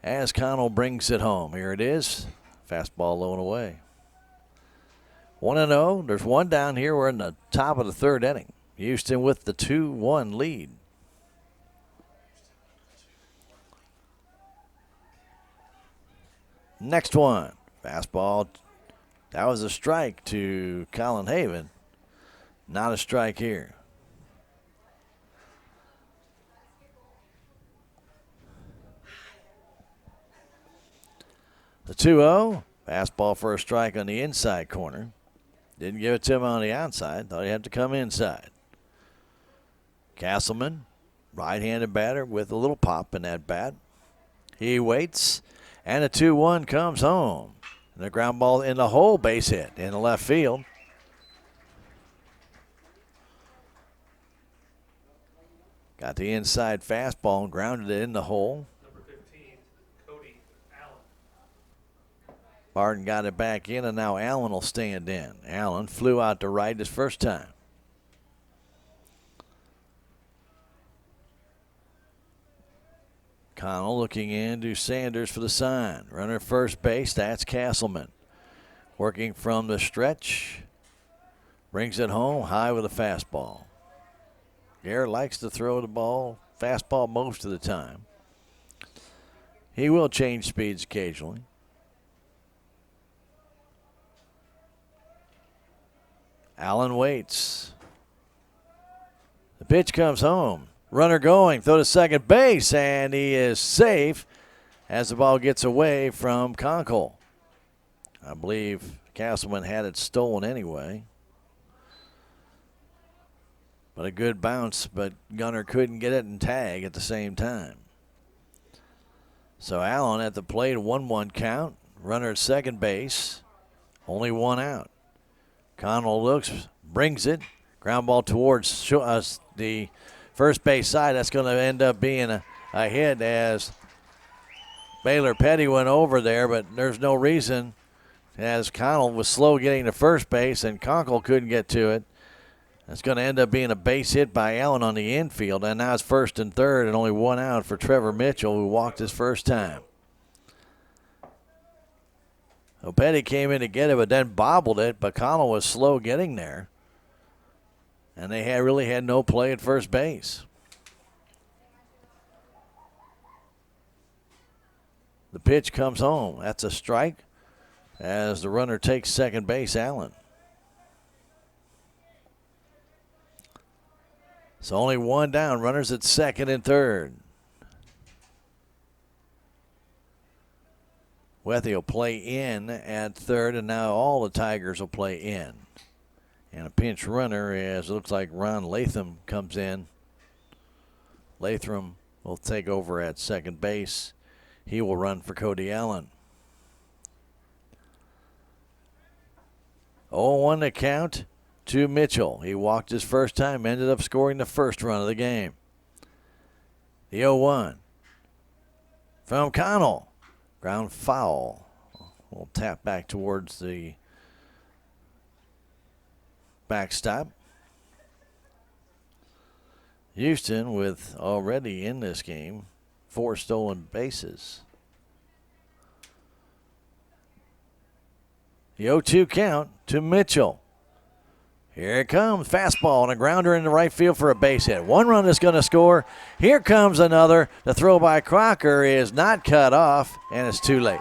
as Connell brings it home. Here it is. Fastball low and away. 1-0. There's 1 down here. We're in the top of the 3rd inning. Houston with the 2-1 lead. Next one. Fastball. That was a strike to Colin Haven. Not a strike here. The 2-0, fastball for a strike on the inside corner. Didn't give it to him on the outside. Thought he had to come inside. Castleman, right-handed batter with a little pop in that bat. He waits, and a 2-1 comes home. And the ground ball in the hole, base hit in the left field. Got the inside fastball and grounded it in the hole. Barton got it back in, and now Allen will stand in. Allen flew out to right his first time. Connell looking into Sanders for the sign. Runner first base, that's Castleman. Working from the stretch. Brings it home high with a fastball. Garrett likes to throw the ball, fastball most of the time. He will change speeds occasionally. Allen waits. The pitch comes home. Runner going, throw to second base, and he is safe as the ball gets away from Conkle. I believe Castleman had it stolen anyway. But a good bounce, but Gunner couldn't get it and tag at the same time. So Allen at the plate, 1-1 count. Runner at second base, only one out. Connell looks, brings it. Ground ball towards the first base side. That's going to end up being a hit as Baylor Petty went over there, but there's no reason as Connell was slow getting to first base and Conkle couldn't get to it. That's going to end up being a base hit by Allen on the infield, and now it's first and third and only one out for Trevor Mitchell, who walked his first time. So Petty came in to get it, but then bobbled it, but Connell was slow getting there. And they really had no play at first base. The pitch comes home. That's a strike as the runner takes second base, Allen. So only one down. Runners at second and third. Wethy will play in at third, and now all the Tigers will play in. And a pinch runner as it looks like Ron Latham comes in. Latham will take over at second base. He will run for Cody Allen. 0-1 to count to Mitchell. He walked his first time, ended up scoring the first run of the game. The 0-1 from Connell. Ground foul. We'll tap back towards the backstop. Houston with already in this game 4 stolen bases. The 0-2 count to Mitchell. Here it comes. Fastball and a grounder in the right field for a base hit. One run is going to score. Here comes another. The throw by Crocker is not cut off, and it's too late.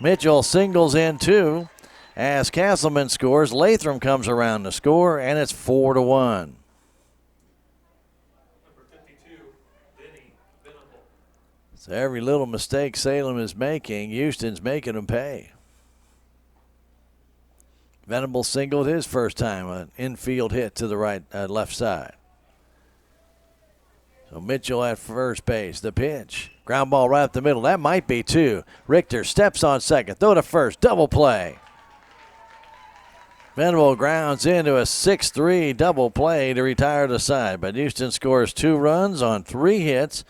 Mitchell singles in 2 as Castleman scores. Latham comes around to score, and it's 4-1. Number 52, Vinny Venable. So every little mistake Salem is making, Houston's making them pay. Venable singled his first time, an infield hit to the left side. So Mitchell at first base, the pitch. Ground ball right up the middle. That might be 2. Richter steps on second, throw to first, double play. Venable grounds into a 6-3 double play to retire the side. But Houston scores 2 runs on 3 hits,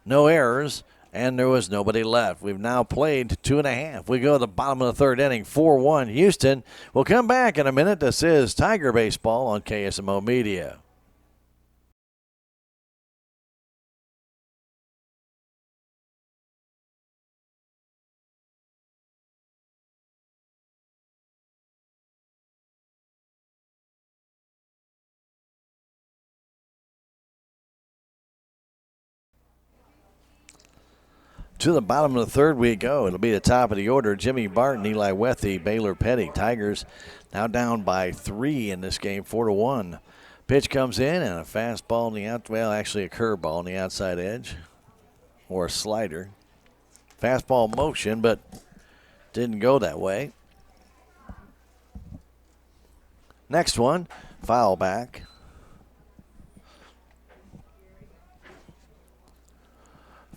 no errors, and there was nobody left. We've now played 2.5. We go to the bottom of the third inning, 4-1 Houston. We'll come back in a minute. This is Tiger Baseball on KSMO Media. To the bottom of the third we go. It'll be the top of the order. Jimmy Barton, Eli Wethy, Baylor Petty. Tigers now down by 3 in this game, 4-1. Pitch comes in and a fastball actually a curveball on the outside edge or a slider. Fastball motion, but didn't go that way. Next one, foul back.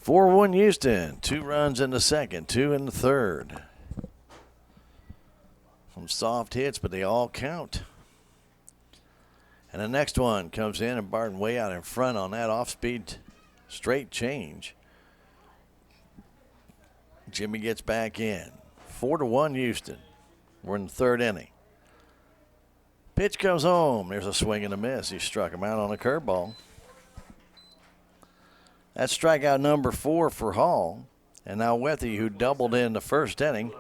4-1 Houston. 2 runs in the second, 2 in the third. Some soft hits, but they all count. And the next one comes in, and Barton way out in front on that off-speed straight change. Jimmy gets back in. 4-1 Houston. We're in the third inning. Pitch comes home. There's a swing and a miss. He struck him out on a curveball. That's strikeout number 4 for Hall. And now Wethy, who doubled in the first inning,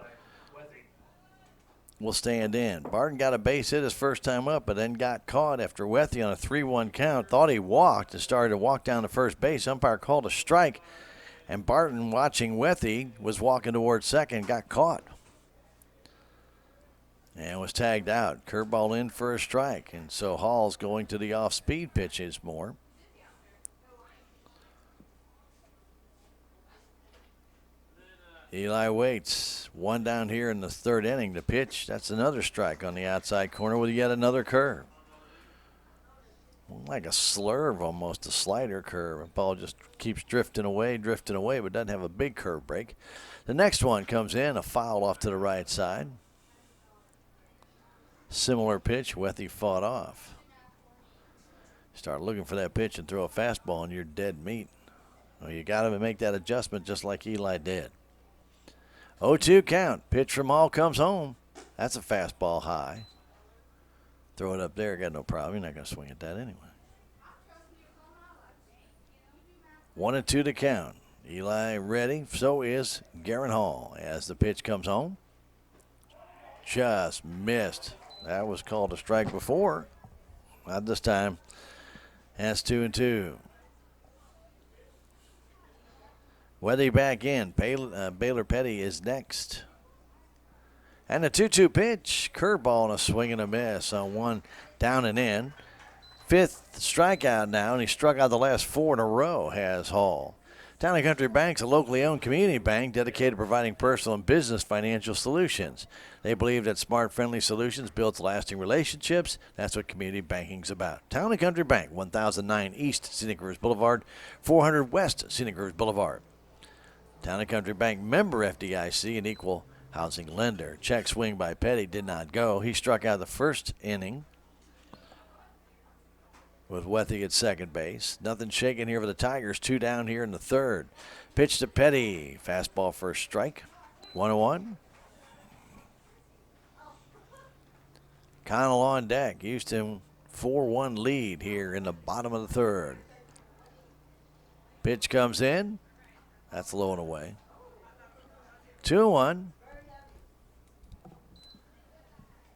will stand in. Barton got a base hit his first time up, but then got caught after Wethy on a 3-1 count. Thought he walked and started to walk down to first base. Umpire called a strike, and Barton, watching Wethy, was walking towards second, got caught. And was tagged out. Curveball in for a strike, and so Hall's going to the off-speed pitches more. Eli waits. One down here in the third inning. The pitch, that's another strike on the outside corner with yet another curve. Like a slurve almost, a slider curve. The ball just keeps drifting away, but doesn't have a big curve break. The next one comes in, a foul off to the right side. Similar pitch, Wethy fought off. Start looking for that pitch and throw a fastball and you're dead meat. Well, you got to make that adjustment just like Eli did. 0-2 count. Pitch from Hall comes home. That's a fastball high. Throw it up there. Got no problem. You're not going to swing at that anyway. 1-2 to count. Eli ready. So is Garen Hall as the pitch comes home. Just missed. That was called a strike before. Not this time. That's 2-2. Wethy back in. Baylor Petty is next. And a 2-2 pitch. Curveball and a swing and a miss on one down and in. Fifth strikeout now, and he struck out the last 4 in a row, has Hall. Town & Country Bank's a locally owned community bank dedicated to providing personal and business financial solutions. They believe that smart, friendly solutions builds lasting relationships. That's what community banking's about. Town & Country Bank, 1009 East Scenic Rivers Boulevard, 400 West Scenic Rivers Boulevard. Town & Country Bank member FDIC, an equal housing lender. Check swing by Petty did not go. He struck out the first inning with Wethy at second base. Nothing shaking here for the Tigers. 2 down here in the third. Pitch to Petty. Fastball first strike. 1-1. Connell on deck. Houston 4-1 lead here in the bottom of the third. Pitch comes in. That's low and away. 2-1.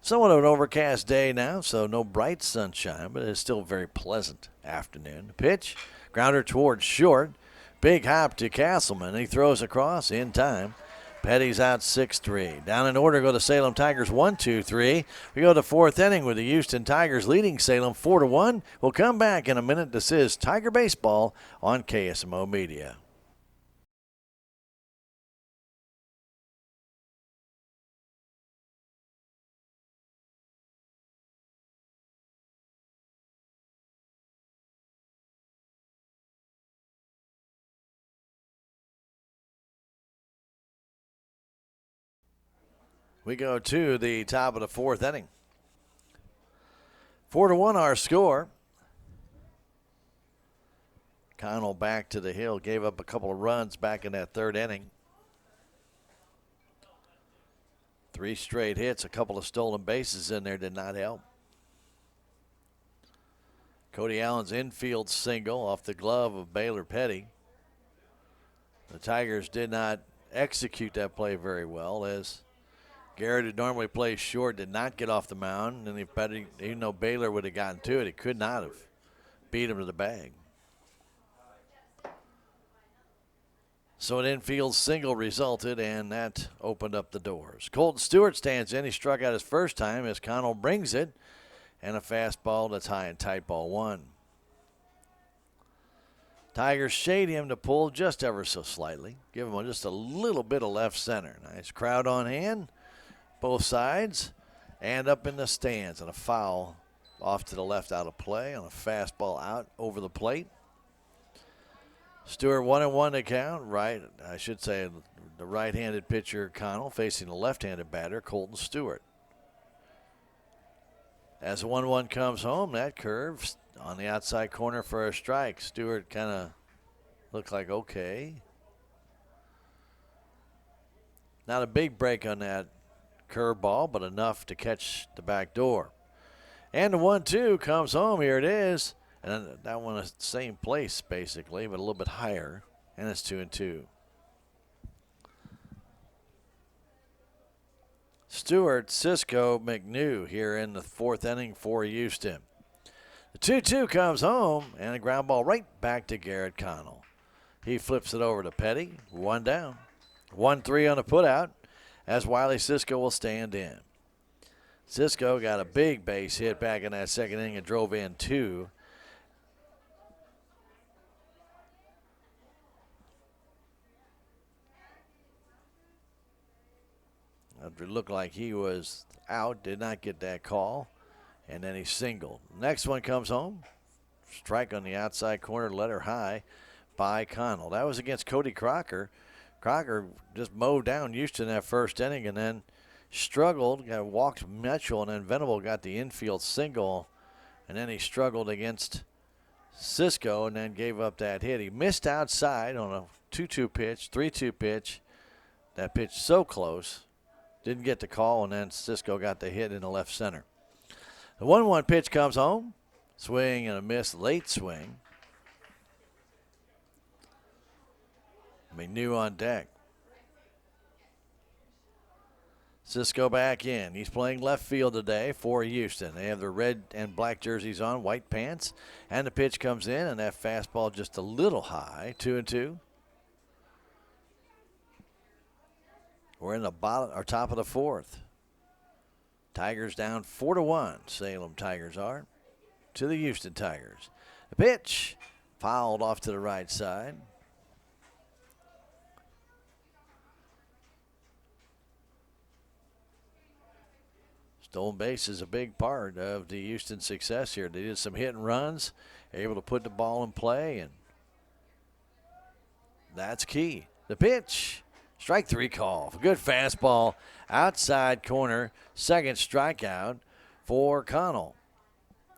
Somewhat of an overcast day now, so no bright sunshine, but it's still a very pleasant afternoon. Pitch, grounder towards short. Big hop to Castleman. He throws across in time. Petty's out 6-3. Down in order go the Salem Tigers 1-2-3. We go to fourth inning with the Houston Tigers leading Salem 4-1. We'll come back in a minute. This is Tiger Baseball on KSMO Media. We go to the top of the fourth inning. 4-1 our score. Connell back to the hill, gave up a couple of runs back in that third inning. 3 straight hits, a couple of stolen bases in there did not help. Cody Allen's infield single off the glove of Baylor Petty. The Tigers did not execute that play very well as Garrett, who normally plays short, did not get off the mound, and if Petty, even though Baylor would have gotten to it, he could not have beat him to the bag. So an infield single resulted, and that opened up the doors. Colton Stewart stands in. He struck out his first time as Connell brings it, and a fastball that's high and tight, ball 1. Tigers shade him to pull just ever so slightly. Give him just a little bit of left center. Nice crowd on hand. Both sides, and up in the stands, and a foul off to the left out of play on a fastball out over the plate. Stewart 1-1 to count. I should say the right-handed pitcher Connell facing the left-handed batter Colton Stewart. As the 1-1 comes home, that curve on the outside corner for a strike. Stewart kind of looked like okay. Not a big break on that curveball, but enough to catch the back door. And the 1-2 comes home. Here it is. And that one is the same place, basically, but a little bit higher. And it's 2-2. Stewart, Cisco, McNew here in the fourth inning for Houston. The 2-2 comes home, and a ground ball right back to Garrett Connell. He flips it over to Petty, one down. 1-3 on the putout as Wiley Cisco will stand in. Cisco got a big base hit back in that second inning and drove in 2. It looked like he was out, did not get that call, and then he singled. Next one comes home. Strike on the outside corner, letter high by Connell. That was against Cody Crocker. Crocker just mowed down Houston that first inning and then struggled, walked Mitchell, and then Venable got the infield single, and then he struggled against Cisco and then gave up that hit. He missed outside on a 2-2 pitch, 3-2 pitch. That pitch so close. Didn't get the call, and then Cisco got the hit in the left center. The 1-1 pitch comes home. Swing and a miss, late swing. McNew on deck. Cisco back in. He's playing left field today for Houston. They have their red and black jerseys on, white pants. And the pitch comes in, and that fastball just a little high, 2-2. We're in the bottom or top of the fourth. Tigers down 4-1. Salem Tigers are to the Houston Tigers. The pitch fouled off to the right side. Stolen base is a big part of the Houston success here. They did some hit and runs, able to put the ball in play, and that's key. The pitch. Strike 3 call. Good fastball. Outside corner. Second strikeout for Connell.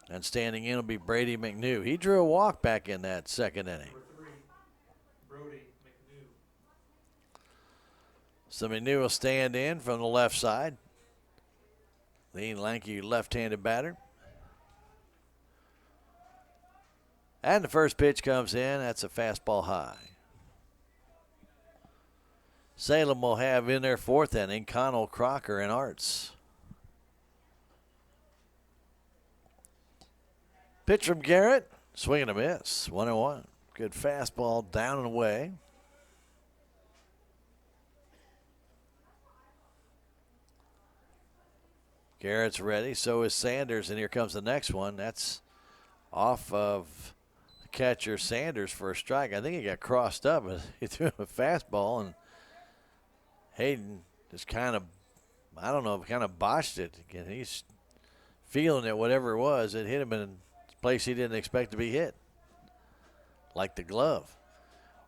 And standing in will be Brady McNew. He drew a walk back in that second inning. Number 3, Brody McNew. So McNew will stand in from the left side. Lean, lanky, left-handed batter. And the first pitch comes in. That's a fastball high. Salem will have in their fourth inning Connell, Crocker, and Arts. Pitch from Garrett. Swing and a miss. 1-1. Good fastball down and away. Garrett's ready. So is Sanders. And here comes the next one. That's off of the catcher Sanders for a strike. I think he got crossed up. He threw him a fastball, and Hayden just kind of, I don't know, kind of botched it. Again, he's feeling it, whatever it was. It hit him in a place he didn't expect to be hit, like the glove.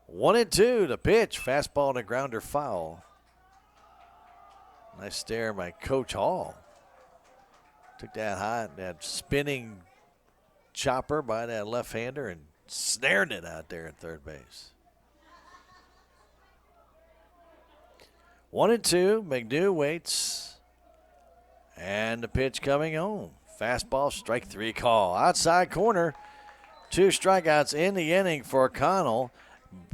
1-2, the pitch. Fastball and a grounder foul. Nice stare by Coach Hall. Took that high, that spinning chopper by that left-hander and snared it out there at third base. 1-2, McNew waits. And the pitch coming home. Fastball, strike 3 call. Outside corner. 2 strikeouts in the inning for Connell.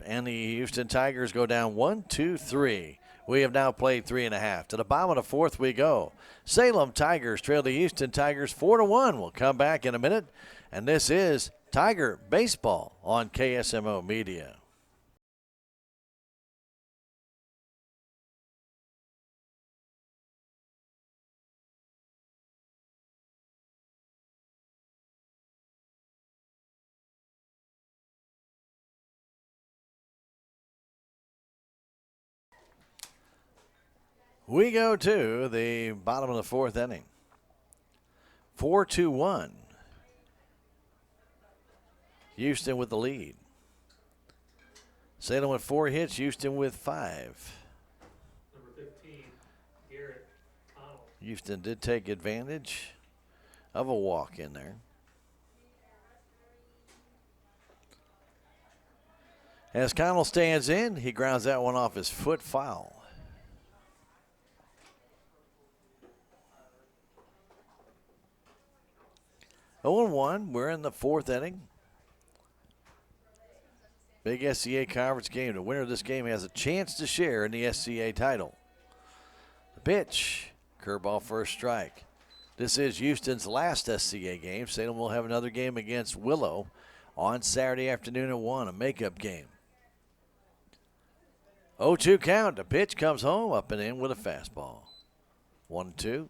And the Houston Tigers go down 1-2-3. We have now played 3.5. To the bottom of the fourth we go. Salem Tigers trail the Houston Tigers 4-1. We'll come back in a minute. And this is Tiger Baseball on KSMO Media. We go to the bottom of the fourth inning. 4-1. Houston with the lead. Salem with 4 hits, Houston with 5. Number 15, Garrett Connell. Houston did take advantage of a walk in there. As Connell stands in, he grounds that one off his foot, foul. Oh, 0-1, we're in the fourth inning. Big SCA conference game. The winner of this game has a chance to share in the SCA title. The pitch, Curveball for a strike. This is Houston's last SCA game. Salem will have another game against Willow on Saturday afternoon at 1, a makeup game. 0-2 count. The pitch comes home, up and in with a fastball. 1-2.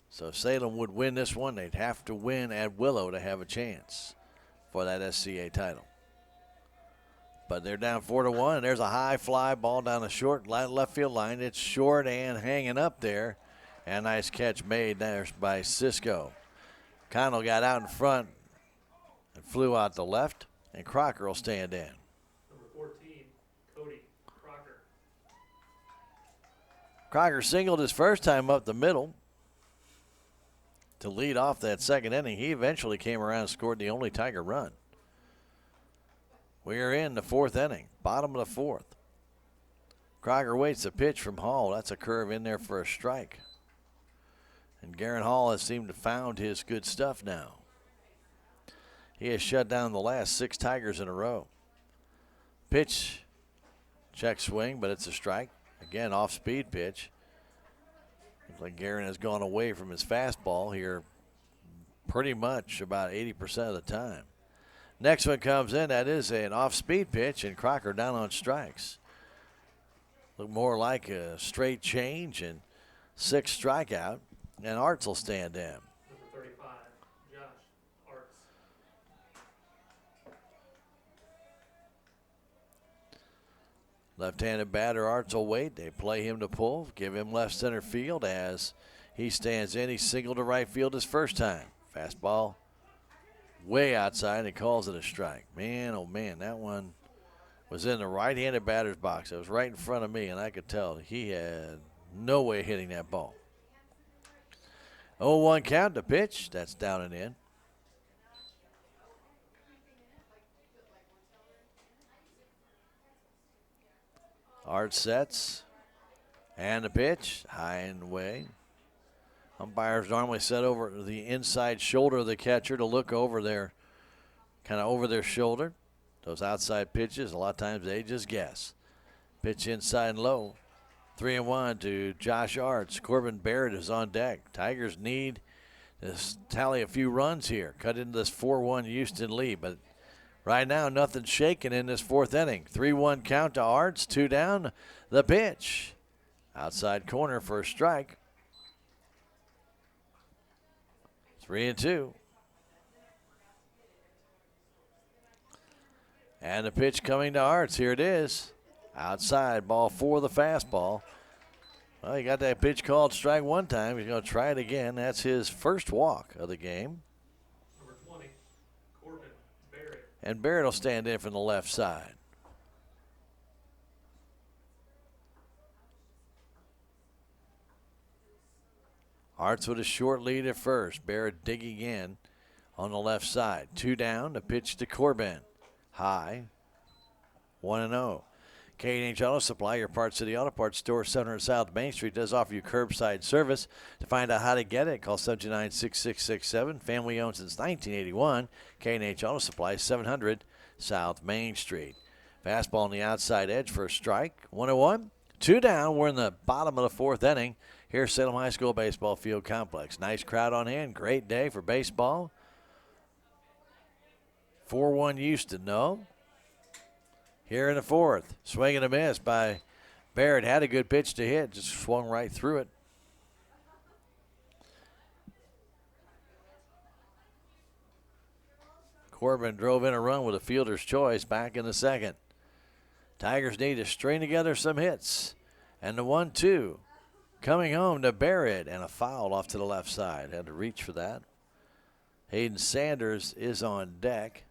So if Salem would win this one, they'd have to win at Willow to have a chance for that SCA title. But they're down 4-1, and there's a high fly ball down the short left field line. It's short and hanging up there. And a nice catch made there by Cisco. Connell got out in front and flew out the left, and Crocker will stand in. Number 14, Cody Crocker. Crocker singled his first time up the middle to lead off that second inning. He eventually came around and scored the only Tiger run. We are in the fourth inning, bottom of the fourth. Crocker waits a pitch from Hall. That's a curve in there for a strike. And Garen Hall has seemed to found his good stuff now. He has shut down the last 6 Tigers in a row. Pitch, check swing, but it's a strike. Again, off-speed pitch. Looks like Garen has gone away from his fastball here pretty much about 80% of the time. Next one comes in. That is an off-speed pitch, and Crocker down on strikes. Look more like a straight change and 6 strikeout, and Arts will stand in. Number 35, Josh Arts. Left-handed batter Arts will wait. They play him to pull, give him left center field as he stands in. He singled to right field his first time. Fastball way outside, and calls it a strike. Man, oh man, that one was in the right-handed batter's box. It was right in front of me, and I could tell he had no way of hitting that ball. 0-1 count, the pitch. That's down and in. Art sets, and the pitch, high and away. Umpires normally set over the inside shoulder of the catcher to look over their, kind of over their shoulder. Those outside pitches, a lot of times they just guess. Pitch inside and low. 3-1 to Josh Arts. Corbin Barrett is on deck. Tigers need to tally a few runs here. Cut into this 4-1 Houston lead. But right now, nothing's shaking in this fourth inning. 3-1 count to Arts. 2 down. The pitch. Outside corner for a strike. 3-2. And the pitch coming to Arts. Here it is. Outside, ball 4, the fastball. Well, he got that pitch called strike one time. He's going to try it again. That's his first walk of the game. Number 20, Corbin Barrett. And Barrett will stand in from the left side. Arts with a short lead at first. Barrett digging in on the left side. 2 down. The pitch to Corbin. High. 1-0. K&H Auto Supply, your Parts City Auto Parts store, 700 South Main Street, does offer you curbside service. To find out how to get it, call 729-6667. Family owned since 1981. K&H Auto Supply, 700 South Main Street. Fastball on the outside edge for a strike. 1-1. 2 down. We're in the bottom of the fourth inning. Here's Salem High School Baseball Field Complex. Nice crowd on hand. Great day for baseball. 4-1 Houston, no. Here in the fourth, swing and a miss by Barrett. Had a good pitch to hit, just swung right through it. Corbin drove in a run with a fielder's choice back in the second. Tigers need to string together some hits. And the 1-2 coming home to Barrett, and a foul off to the left side. Had to reach for that. Hayden Sanders is on deck.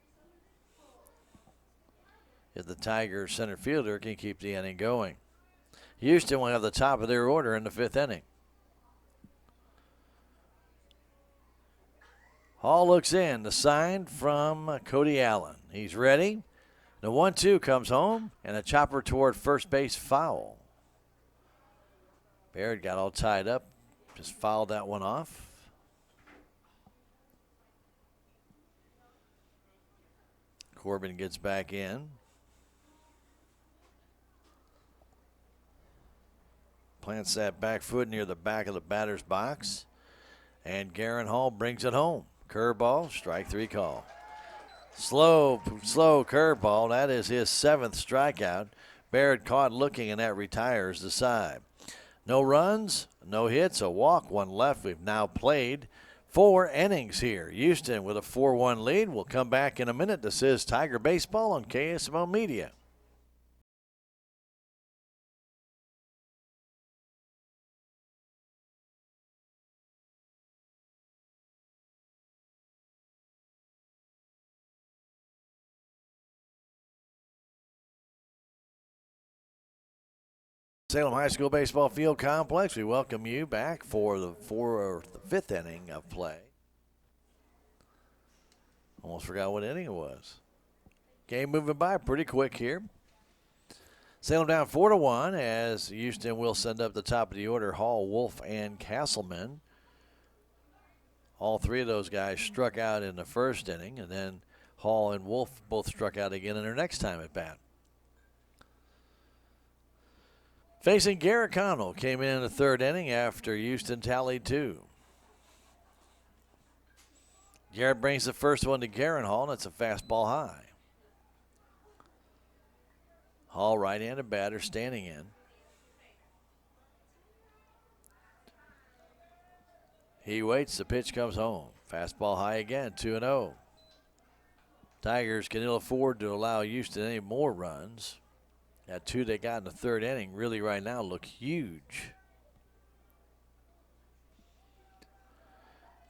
If the Tigers center fielder can keep the inning going. Houston will have the top of their order in the fifth inning. Hall looks in. The sign from Cody Allen. He's ready. The 1-2 comes home, and a chopper toward first base foul. Barrett got all tied up. Just fouled that one off. Corbin gets back in. Plants that back foot near the back of the batter's box. And Garen Hall brings it home. Curveball, strike 3 call. Slow curveball. That is his 7th strikeout. Barrett caught looking, and that retires the side. No runs, no hits, a walk, 1 left. We've now played 4 innings here. Houston with a 4-1 lead. We'll come back in a minute. This is Tiger Baseball on KSMO Media. Salem High School Baseball Field Complex. We welcome you back for the 5th inning of play. Almost forgot what inning it was. Game moving by pretty quick here. Salem down 4-1 as Houston will send up the top of the order. Hall, Wolf, and Castleman. All 3 of those guys struck out in the first inning, and then Hall and Wolf both struck out again in their next time at bat. Facing Garrett Connell, came in the 3rd inning after Houston tallied 2. Garrett brings the first one to Garen Hall, and it's a fastball high. Hall, right-handed batter, standing in. He waits, the pitch comes home. Fastball high again, 2-0. Tigers can ill afford to allow Houston any more runs. That 2 they got in the 3rd inning really right now look huge.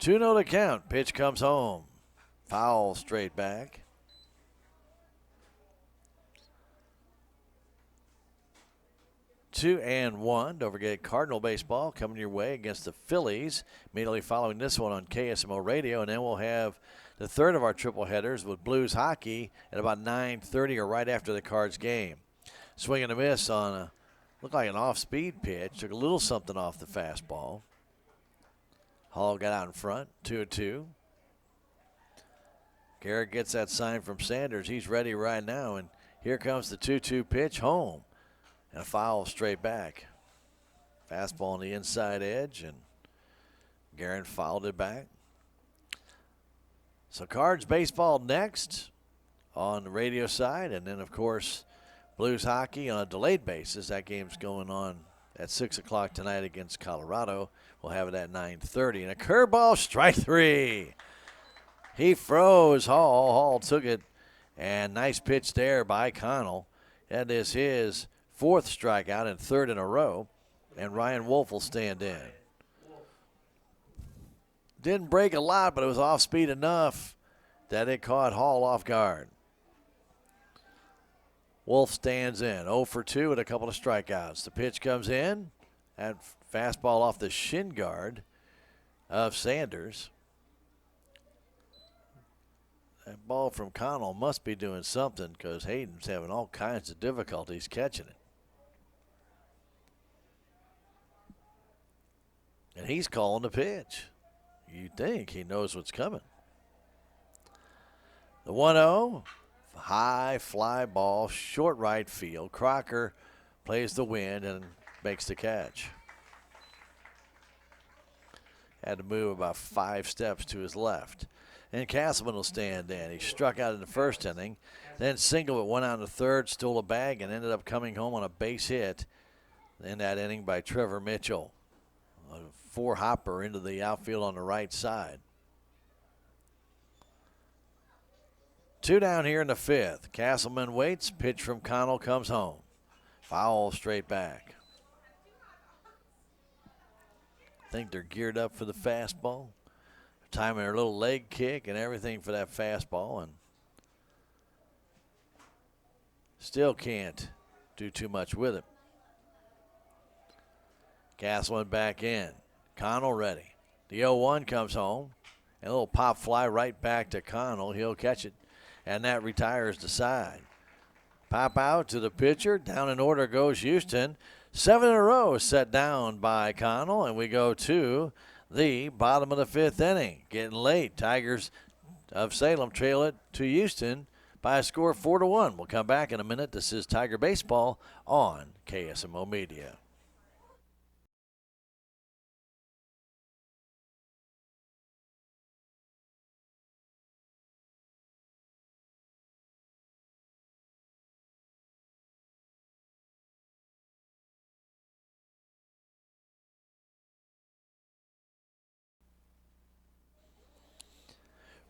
2-0 to count. Pitch comes home. Foul straight back. 2-1. Don't forget Cardinal baseball coming your way against the Phillies. Immediately following this one on KSMO Radio. And then we'll have the 3rd of our triple headers with Blues hockey at about 9:30 or right after the Cards game. Swing and a miss on a, looked like an off-speed pitch. Took a little something off the fastball. Hall got out in front, 2-2. Garrett gets that sign from Sanders. He's ready right now, and here comes the 2-2 pitch home. And a foul straight back. Fastball on the inside edge, and Garrett fouled it back. So Cards baseball next on the radio side, and then, of course, Blues hockey on a delayed basis. That game's going on at 6 o'clock tonight against Colorado. We'll have it at 9:30. And a curveball, strike 3. He froze Hall. Hall took it, and nice pitch there by Connell. That is his 4th strikeout and 3rd in a row. And Ryan Wolf will stand in. Didn't break a lot, but it was off speed enough that it caught Hall off guard. Wolf stands in, 0 for 2 with a couple of strikeouts. The pitch comes in, and fastball off the shin guard of Sanders. That ball from Connell must be doing something because Hayden's having all kinds of difficulties catching it. And he's calling the pitch. You'd think he knows what's coming. The 1-0. High fly ball, short right field. Crocker plays the wind and makes the catch. Had to move about 5 steps to his left. And Castleman will stand in. He struck out in the first inning, then singled with 1 out in the 3rd, stole a bag, and ended up coming home on a base hit in that inning by Trevor Mitchell. A 4-hopper into the outfield on the right side. 2 down here in the 5th. Castleman waits. Pitch from Connell comes home. Foul straight back. I think they're geared up for the fastball. Timing their little leg kick and everything for that fastball, and still can't do too much with it. Castleman back in. Connell ready. The 0-1 comes home. And a little pop fly right back to Connell. He'll catch it. And that retires the side. Pop out to the pitcher. Down in order goes Houston. 7 in a row set down by Connell. And we go to the bottom of the 5th inning. Getting late. Tigers of Salem trail it to Houston by a score of 4-1. We'll come back in a minute. This is Tiger Baseball on KSMO Media.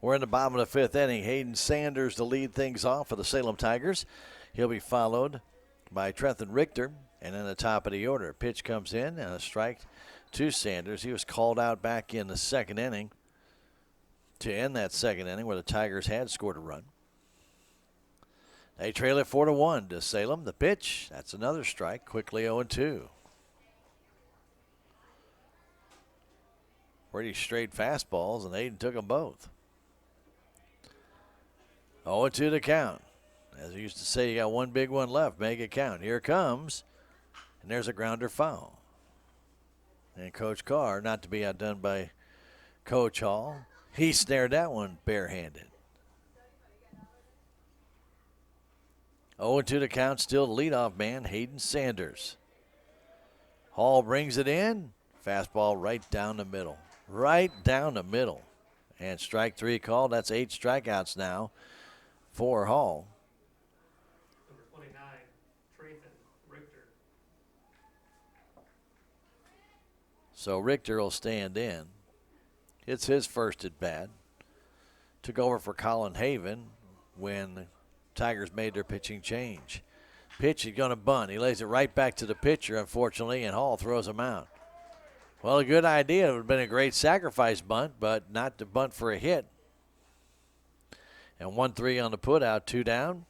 We're in the bottom of the fifth inning. Hayden Sanders to lead things off for the Salem Tigers. He'll be followed by Trenton Richter. And in the top of the order, pitch comes in and a strike to Sanders. He was called out back in the second inning to end that second inning where the Tigers had scored a run. They trail it 4-1 to Salem. The pitch, that's another strike, quickly 0-2. Pretty straight fastballs, and Hayden took them both. 0-2 to count. As I used to say, you got one big one left, make it count. Here it comes, and there's a grounder foul. And Coach Carr, not to be outdone by Coach Hall, he snared that one barehanded. 0-2 to count, still the leadoff man, Hayden Sanders. Hall brings it in. Fastball right down the middle. Right down the middle. And strike three called. That's 8 strikeouts now for Hall. Number 29, Trenton Richter. So Richter will stand in. It's his first at bat. Took over for Colin Haven when the Tigers made their pitching change. Pitch is going to bunt. He lays it right back to the pitcher, unfortunately, and Hall throws him out. Well, a good idea. It would have been a great sacrifice bunt, but not to bunt for a hit. And 1-3 on the putout, 2 down.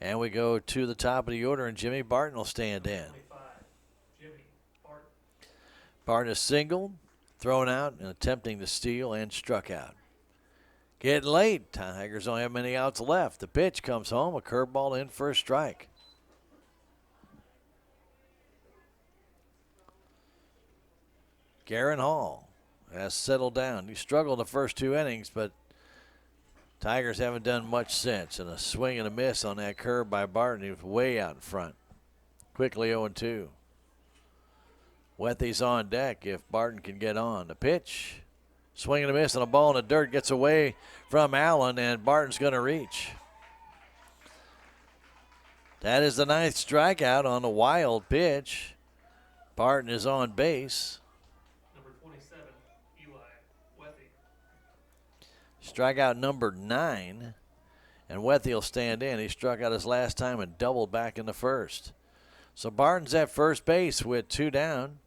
And we go to the top of the order, and Jimmy Barton will stand in. 25, Jimmy Barton. Barton is singled, thrown out, and attempting to steal and struck out. Getting late. Tigers don't have many outs left. The pitch comes home, a curveball in for a strike. Garen Hall has settled down. He struggled the first 2 innings, but Tigers haven't done much since. And a swing and a miss on that curve by Barton. He was way out in front. Quickly 0-2. Wethy's on deck if Barton can get on. The pitch. Swing and a miss, and a ball in the dirt gets away from Allen, and Barton's going to reach. That is the 9th strikeout on the wild pitch. Barton is on base. Number 27, Eli Wethy. Strikeout number 9, and Wethy will stand in. He struck out his last time and doubled back in the first. So Barton's at first base with 2 down.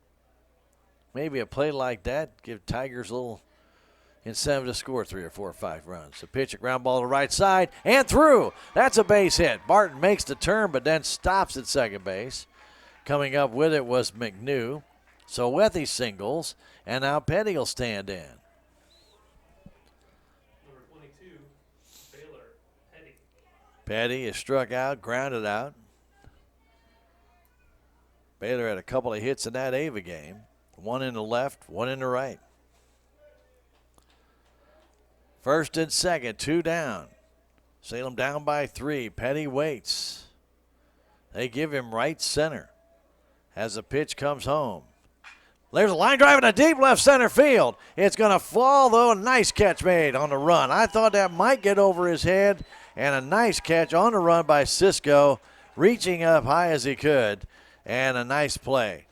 Maybe a play like that give Tigers a little incentive to score 3 or 4 or 5 runs. The pitch, a ground ball to the right side, and through. That's a base hit. Barton makes the turn, but then stops at second base. Coming up with it was McNew. So Wethy singles, and now Petty will stand in. Number 22, Baylor Petty. Petty is struck out, grounded out. Baylor had a couple of hits in that Ava game. One in the left, one in the right. First and second, 2 down. Salem down by 3. Petty waits. They give him right center as the pitch comes home. There's a line drive in a deep left center field. It's going to fall, though. A nice catch made on the run. I thought that might get over his head, and a nice catch on the run by Cisco, reaching up high as he could, and a nice play.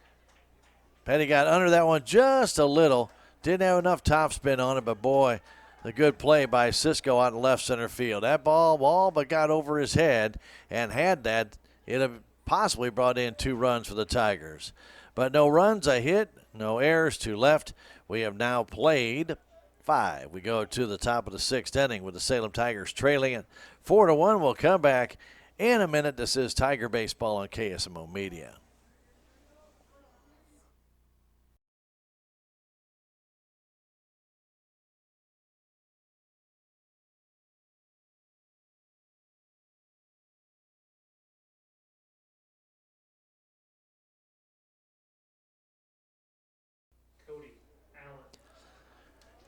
Petty got under that one just a little. Didn't have enough topspin on it, but boy, the good play by Cisco out in left center field. That ball all but got over his head, and had that, it have possibly brought in 2 runs for the Tigers. But no runs, a hit, no errors to left. We have now played 5. We go to the top of the 6th inning with the Salem Tigers trailing it 4-1. We'll come back in a minute. This is Tiger Baseball on KSMO Media.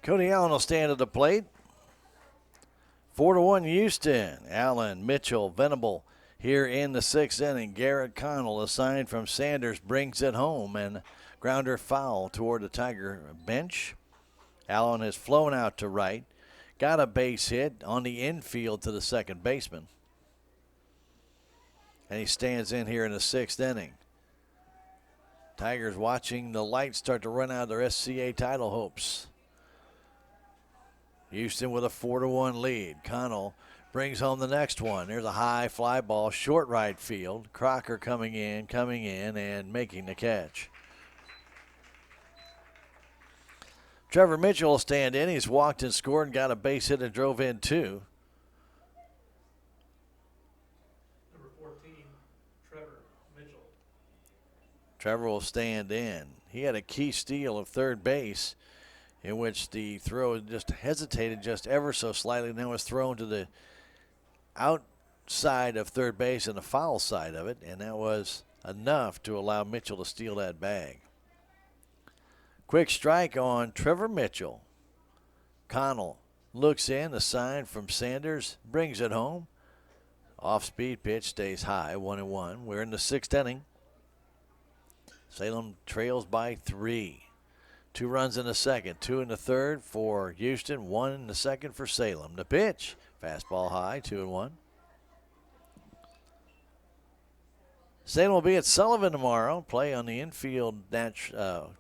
Cody Allen will stand at the plate. 4-1 Houston. Allen, Mitchell, Venable here in the 6th inning. Garrett Connell, assigned from Sanders, brings it home, and grounder foul toward the Tiger bench. Allen has flown out to right. Got a base hit on the infield to the second baseman. And he stands in here in the 6th inning. Tigers watching the lights start to run out of their SCA title hopes. Houston with a 4-1 lead. Connell brings home the next one. There's a high fly ball, short right field. Crocker coming in, and making the catch. Trevor Mitchell will stand in. He's walked and scored and got a base hit and drove in two. Number 14, Trevor Mitchell. Trevor will stand in. He had a key steal of third base in which the throw just hesitated just ever so slightly, and then was thrown to the outside of third base and the foul side of it, and that was enough to allow Mitchell to steal that bag. Quick strike on Trevor Mitchell. Connell looks in, the sign from Sanders, brings it home. Off-speed pitch stays high, 1-1. We're in the sixth inning. Salem trails by 3. 2 runs in the second, 2 in the third for Houston, 1 in the second for Salem. The pitch, fastball high, 2-1. Salem will be at Sullivan tomorrow, play on the infield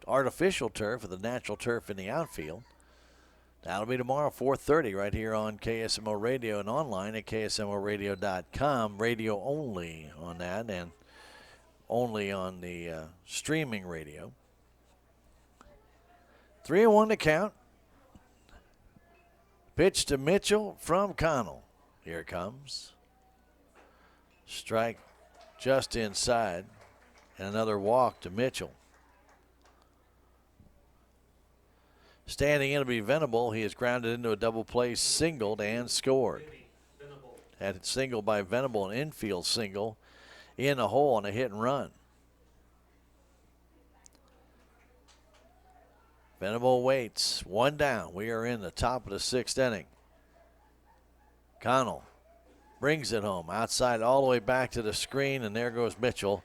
artificial turf with the natural turf in the outfield. That'll be tomorrow, 4:30, right here on KSMO Radio and online at ksmoradio.com. Radio only on that and only on the streaming radio. 3-1 to count. Pitch to Mitchell from Connell. Here it comes. Strike just inside. And another walk to Mitchell. Standing in to be Venable. He is grounded into a double play, singled, and scored. Had it singled by Venable, an infield single in the hole on a hit and run. Venable waits. 1 down. We are in the top of the sixth inning. Connell brings it home. Outside all the way back to the screen, and there goes Mitchell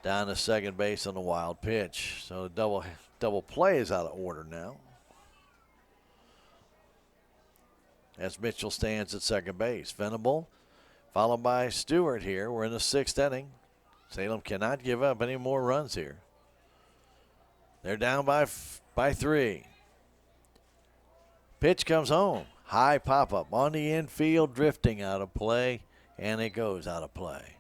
down to second base on the wild pitch. So the double play is out of order now, as Mitchell stands at second base. Venable followed by Stewart here. We're in the sixth inning. Salem cannot give up any more runs here. They're down by 3. Pitch comes home. High pop-up on the infield, drifting out of play, and it goes out of play.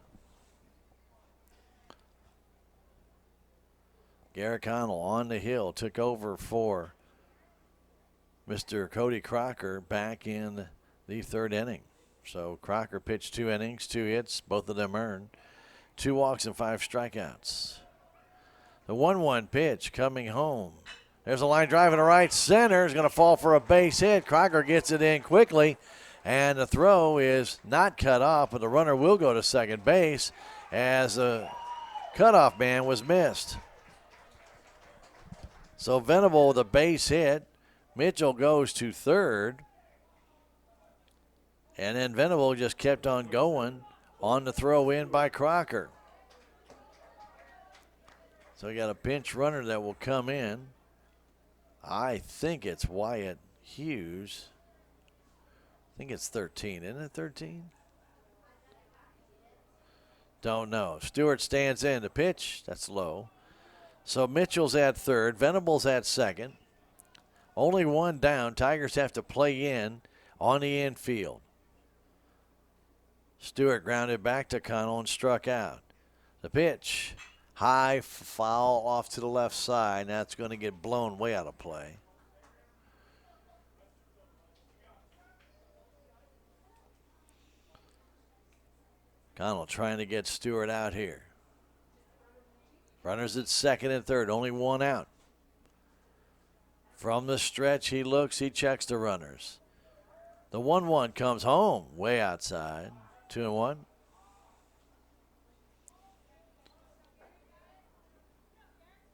Garrett Connell on the hill took over for Mr. Cody Crocker back in the third inning. So Crocker pitched 2 innings, 2 hits, both of them earned. 2 walks and 5 strikeouts. The 1-1 pitch coming home. There's a line drive to right center. Is going to fall for a base hit. Crocker gets it in quickly, and the throw is not cut off, but the runner will go to second base as the cutoff man was missed. So Venable with a base hit. Mitchell goes to third, and then Venable just kept on going on the throw in by Crocker. So we got a pinch runner that will come in. I think it's Wyatt Hughes. I think it's 13. Isn't it 13? Don't know. Stewart stands in. The pitch, that's low. So Mitchell's at third. Venable's at second. Only 1 down. Tigers have to play in on the infield. Stewart grounded back to Connell and struck out. The pitch. High foul off to the left side. That's going to get blown way out of play. Connell trying to get Stewart out here. Runners at second and third. Only 1 out. From the stretch, he looks. He checks the runners. The 1-1 comes home way outside. 2-1.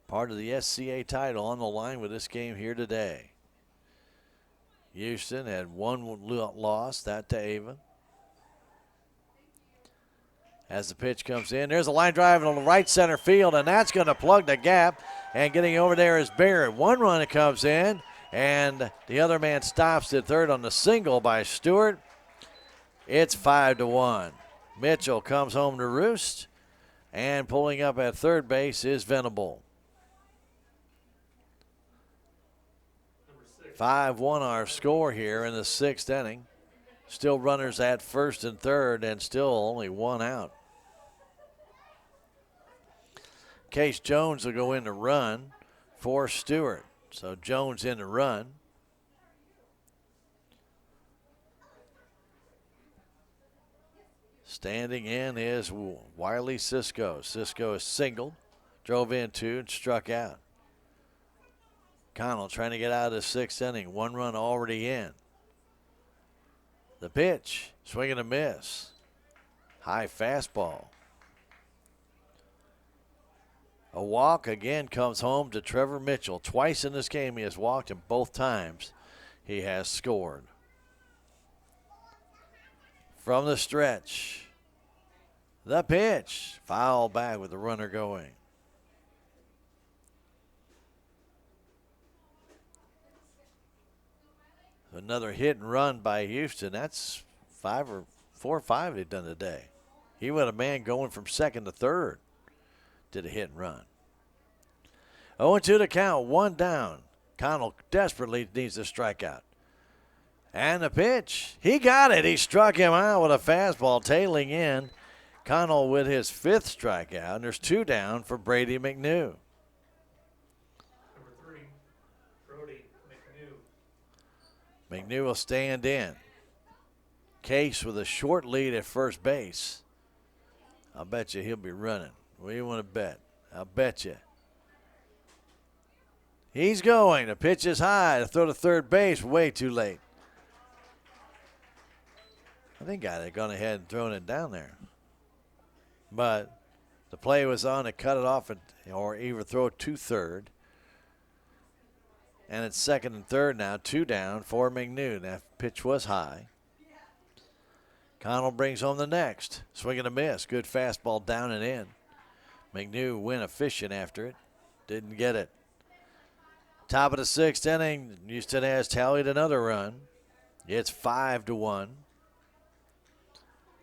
Part of the SCA title on the line with this game here today. Houston had 1 loss, that to Avon. As the pitch comes in, there's a line drive on the right center field, and that's going to plug the gap. And getting over there is Barrett. 1 run that comes in, and the other man stops at third on the single by Stewart. It's 5-1. Mitchell comes home to roost, and pulling up at third base is Venable. Number 6, 5-1 our score here in the 6th inning. Still runners at first and third, and still only one out. Case Jones will go in to run for Stewart. So Jones in to run. Standing in is Wiley Cisco. Cisco is singled, drove in 2 and struck out. Connell trying to get out of the 6th inning. 1 run already in. The pitch, swing and a miss. High fastball. A walk again comes home to Trevor Mitchell. Twice in this game he has walked, and both times he has scored. From the stretch, the pitch, foul back with the runner going. Another hit and run by Houston. That's 4 or 5 they've done today. He had a man going from second to third. Did a hit and run. 0-2 to count, 1 down. Connell desperately needs a strikeout. And the pitch, he got it. He struck him out with a fastball tailing in. Connell with his 5th strikeout, and there's 2 down for Brady McNew. McNew will stand in. Case with a short lead at first base. I'll bet you he'll be running. What do you want to bet? I'll bet you. He's going. The pitch is high. To throw to third base, way too late. I think I'd have gone ahead and thrown it down there. But the play was on to cut it off or either throw it to third. And it's second and third now, 2 down for McNew. That pitch was high. Connell brings home the next. Swing and a miss. Good fastball down and in. McNew went efficient after it. Didn't get it. Top of the 6th inning, Houston has tallied another run. It's 5-1.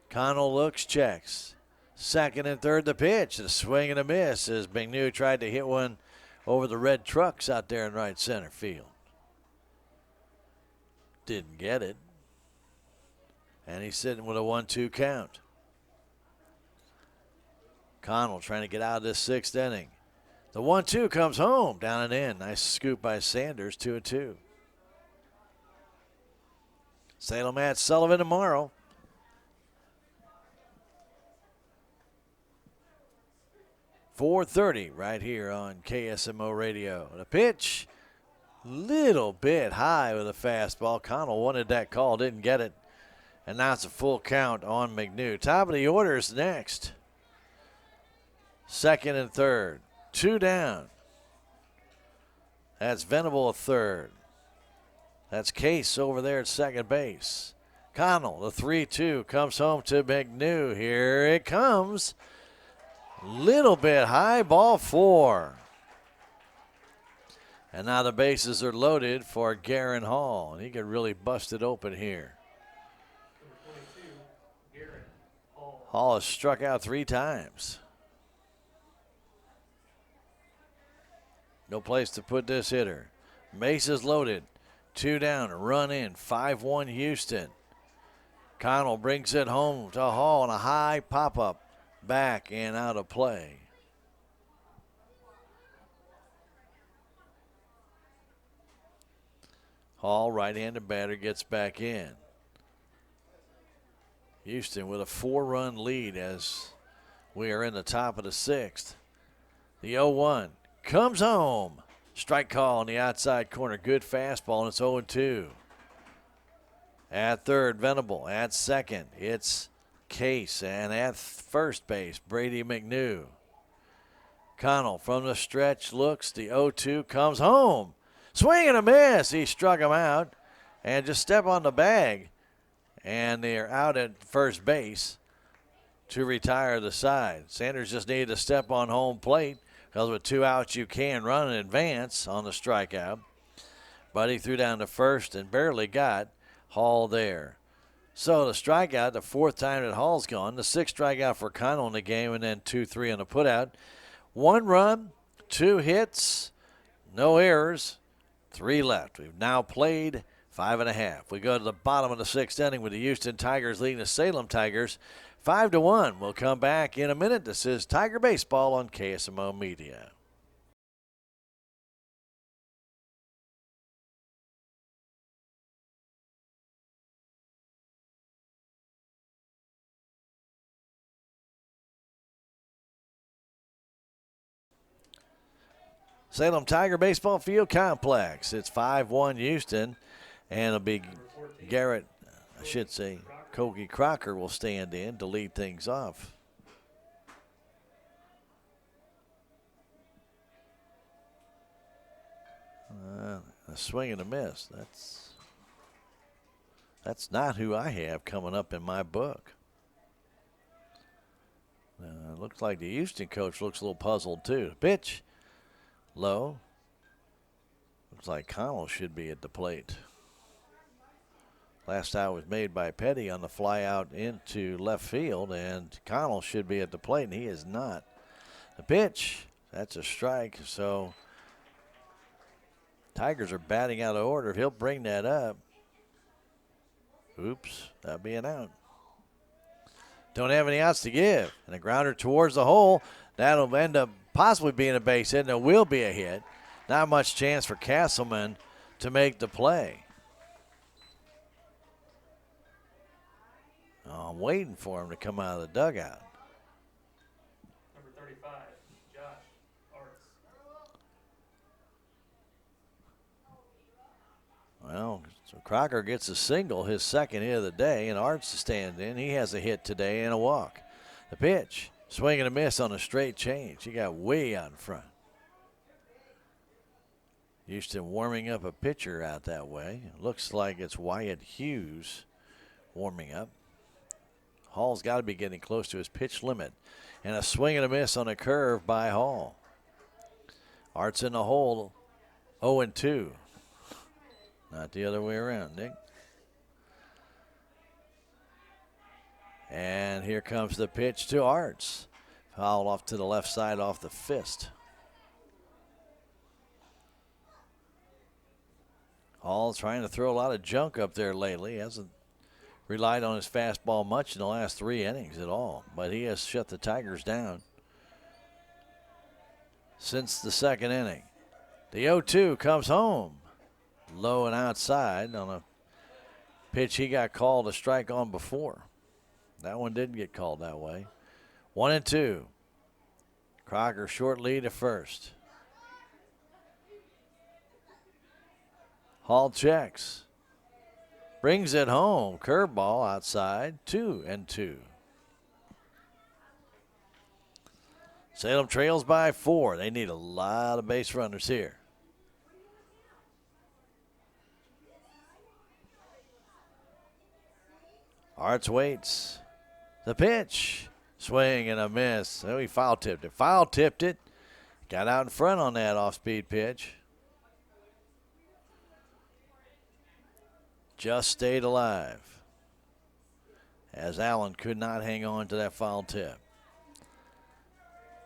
Connell looks, checks. Second and third, the pitch. The swing and a miss as McNew tried to hit one over the red trucks out there in right center field. Didn't get it. And he's sitting with a 1-2 count. Connell trying to get out of this 6th inning. The 1-2 comes home, down and in. Nice scoop by Sanders, 2-2. Salem at Sullivan tomorrow. .430 right here on KSMO Radio. The pitch, little bit high with a fastball. Connell wanted that call, didn't get it. And now it's a full count on McNew. Top of the order is next. Second and third. 2 down. That's Venable at third. That's Case over there at second base. Connell, the 3-2, comes home to McNew. Here it comes. Little bit high, ball 4. And now the bases are loaded for Garen Hall. He could really bust it open here. Hall has struck out 3 times. No place to put this hitter. Bases loaded. 2 down, a run in. 5-1 Houston. Connell brings it home to Hall on a high pop-up. Back and out of play. Hall, right-handed batter, gets back in. Houston with a 4-run lead as we are in the top of the 6th. The 0-1 comes home. Strike call on the outside corner. Good fastball, and it's 0-2. At third, Venable. At second, it's Case. And at first base, Brady McNew. Connell from the stretch looks. The 0-2 comes home. Swing and a miss. He struck him out. And just step on the bag. And they're out at first base to retire the side. Sanders just needed to step on home plate because with 2 outs you can run in advance on the strikeout. But he threw down to first and barely got Hall there. So the strikeout, the 4th time that Hall's gone, the 6th strikeout for Connell in the game, and then 2-3 on the putout. 1 run, 2 hits, no errors, 3 left. We've now played 5.5. We go to the bottom of the 6th inning with the Houston Tigers leading the Salem Tigers 5-1. We'll come back in a minute. This is Tiger Baseball on KSMO Media. Salem Tiger Baseball Field Complex. It's 5-1 Houston, and it'll be Garrett, I should say, Kogi Crocker will stand in to lead things off. A swing and a miss. That's not who I have coming up in my book. Looks like the Houston coach looks a little puzzled too. Pitch. Low. Looks like Connell should be at the plate. Last out was made by Petty on the fly out into left field, and Connell should be at the plate, and he is not. The pitch, that's a strike, so Tigers are batting out of order. If he'll bring that up, oops, that'll be an out. Don't have any outs to give, and a grounder towards the hole. That'll end up possibly being a base hit, and it will be a hit. Not much chance for Castleman to make the play. Oh, I'm waiting for him to come out of the dugout. Number 35, Josh Arts. Well, so Crocker gets a single, his second hit of the day, and Arts to stand in. He has a hit today and a walk. The pitch. Swing and a miss on a straight change. He got way out in front. Houston warming up a pitcher out that way. Looks like it's Wyatt Hughes warming up. Hall's got to be getting close to his pitch limit. And a swing and a miss on a curve by Hall. Art's in the hole, 0-2. Not the other way around, Nick. And here comes the pitch to Arts. Fouled off to the left side off the fist. Hall trying to throw a lot of junk up there lately. Hasn't relied on his fastball much in the last 3 innings at all. But he has shut the Tigers down since the 2nd inning. The 0-2 comes home. Low and outside on a pitch he got called a strike on before. That one didn't get called that way. 1-2. Crocker short lead at first. Hall checks. Brings it home. Curveball outside. 2-2. Salem trails by 4. They need a lot of base runners here. Arts waits. The pitch. Swing and a miss. Oh, he foul tipped it. Foul tipped it. Got out in front on that off-speed pitch. Just stayed alive, as Allen could not hang on to that foul tip.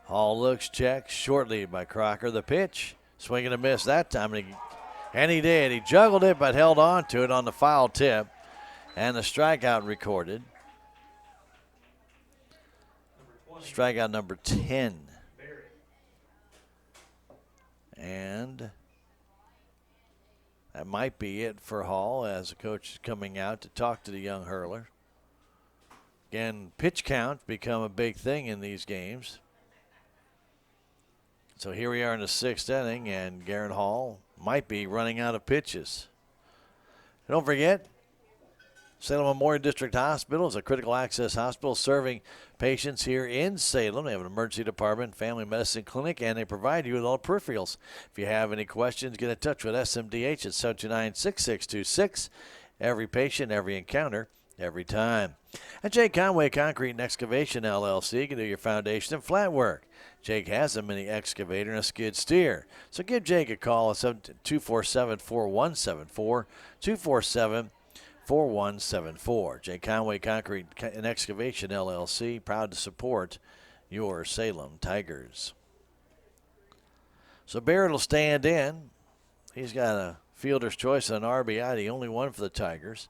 Hall looks, checks, short lead by Crocker. The pitch. Swing and a miss that time, and he did. He juggled it but held on to it on the foul tip, and the strikeout recorded. Strikeout number 10. And that might be it for Hall as the coach is coming out to talk to the young hurler. Again, pitch count become a big thing in these games. So here we are in the 6th inning, and Garrett Hall might be running out of pitches. Don't forget, Salem Memorial District Hospital is a critical access hospital serving patients here in Salem. They have an emergency department, family medicine clinic, and they provide you with all peripherals. If you have any questions, get in touch with SMDH at 729-6626. Every patient, every encounter, every time. And Jake Conway Concrete and Excavation LLC can do your foundation and flat work. Jake has a mini excavator and a skid steer. So give Jake a call at 247-4174, 247-4174. J. Conway Concrete and Excavation LLC, proud to support your Salem Tigers. So Barrett will stand in. He's got a fielder's choice on RBI, the only one for the Tigers.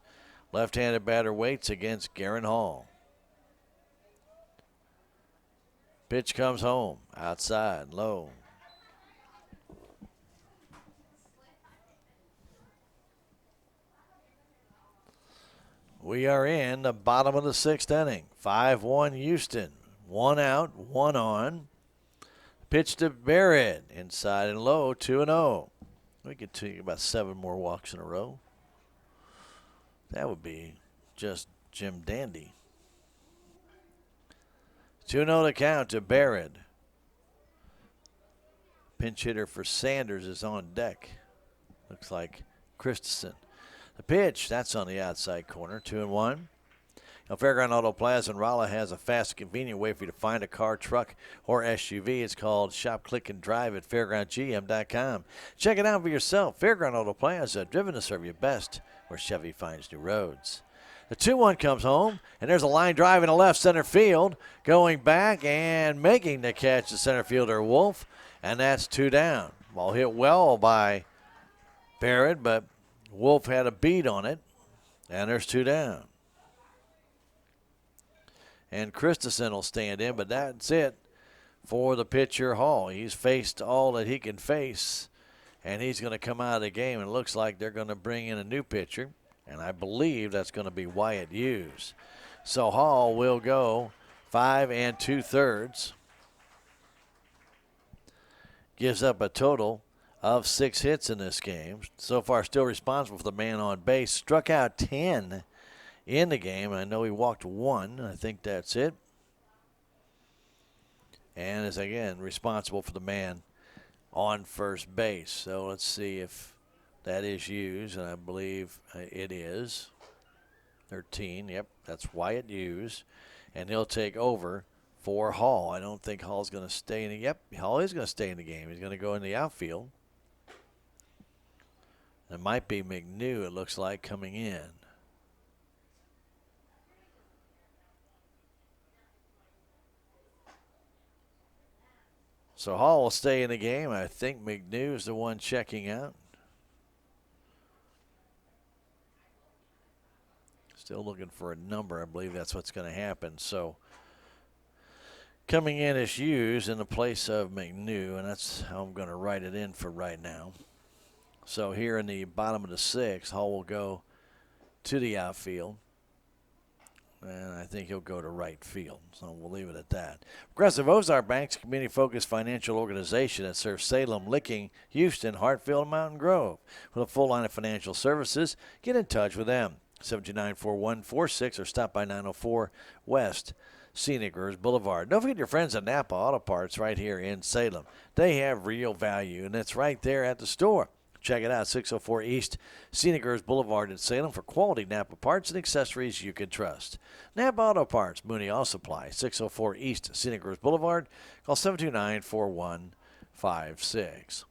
Left-handed batter waits against Garen Hall. Pitch comes home, outside, low. We are in the bottom of the 6th inning. 5-1 Houston. 1 out, 1 on. Pitch to Barrett, inside and low, 2-0. We could take about 7 more walks in a row. That would be just Jim Dandy. 2-0 to count to Barrett. Pinch hitter for Sanders is on deck. Looks like Christensen. The pitch, that's on the outside corner, 2-1. Now, Fairground Auto Plaza in Rolla has a fast and convenient way for you to find a car, truck, or SUV. It's called Shop, Click, and Drive at fairgroundgm.com. Check it out for yourself. Fairground Auto Plaza, driven to serve you best where Chevy finds new roads. The 2-1 comes home, and there's a line drive in the left center field. Going back and making the catch, the center fielder, Wolf, and that's 2 down. Ball hit well by Barrett, but Wolf had a beat on it, and there's 2 down. And Christensen will stand in, but that's it for the pitcher, Hall. He's faced all that he can face, and he's going to come out of the game. And it looks like they're going to bring in a new pitcher, and I believe that's going to be Wyatt Hughes. So Hall will go 5 2/3. Gives up a total of 6 hits in this game. So far, still responsible for the man on base. Struck out 10 in the game. I know he walked 1. I think that's it. And is, again, responsible for the man on first base. So let's see if that is Hughes, and I believe it is. 13, yep, that's Wyatt Hughes. And he'll take over for Hall. I don't think Hall's going to stay in the, yep, Hall is going to stay in the game. He's going to go in the outfield. It might be McNew, it looks like, coming in. So Hall will stay in the game. I think McNew is the one checking out. Still looking for a number. I believe that's what's going to happen. So coming in is Hughes in the place of McNew, and that's how I'm going to write it in for right now. So here in the bottom of the 6th, Hall will go to the outfield. And I think he'll go to right field. So we'll leave it at that. Progressive Ozark Bank's community-focused financial organization that serves Salem, Licking, Houston, Hartfield, and Mountain Grove. With a full line of financial services, get in touch with them. 729-4146 or stop by 904 West Scenic Rivers Boulevard. Don't forget your friends at Napa Auto Parts right here in Salem. They have real value, and it's right there at the store. Check it out, 604 East Scenic Rivers Boulevard in Salem for quality Napa parts and accessories you can trust. Napa Auto Parts, Mooney Auto Supply, 604 East Scenic Rivers Boulevard. Call 729-4156.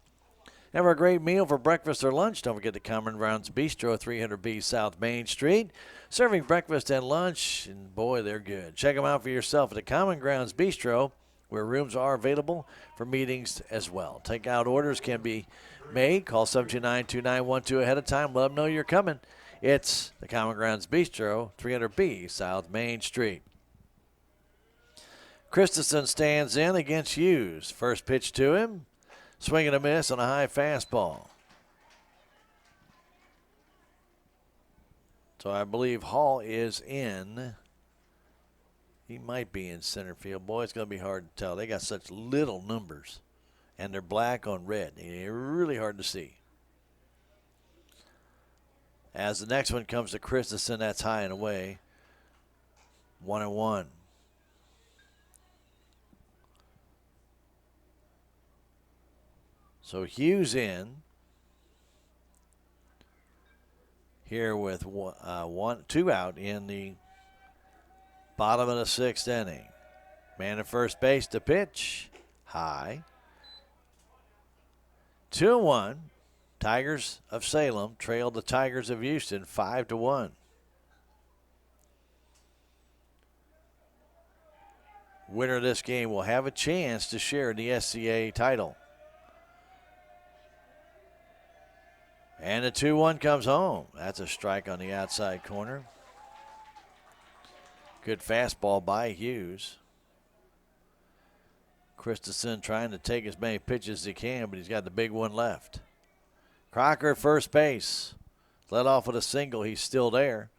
Have a great meal for breakfast or lunch. Don't forget the Common Grounds Bistro, 300B South Main Street. Serving breakfast and lunch, and boy, they're good. Check them out for yourself at the Common Grounds Bistro, where rooms are available for meetings as well. Takeout orders can be made. Call 729-2912 ahead of time. Let them know you're coming. It's the Common Grounds Bistro, 300B South Main Street. Christensen stands in against Hughes. First pitch to him. Swing and a miss on a high fastball. So I believe Hall is in. He might be in center field. Boy, it's going to be hard to tell. They got such little numbers, and they're black on red. They're really hard to see. As the next one comes to Christensen, that's high and away. 1-1. So Hughes in here with 2 out in the bottom of the 6th inning. Man at first base to pitch. High. 2-1. Tigers of Salem trailed the Tigers of Houston 5-1. Winner of this game will have a chance to share in the SCA title. And the 2-1 comes home. That's a strike on the outside corner. Good fastball by Hughes. Christensen trying to take as many pitches as he can, but he's got the big one left. Crocker at first base. Led off with a single. He's still there.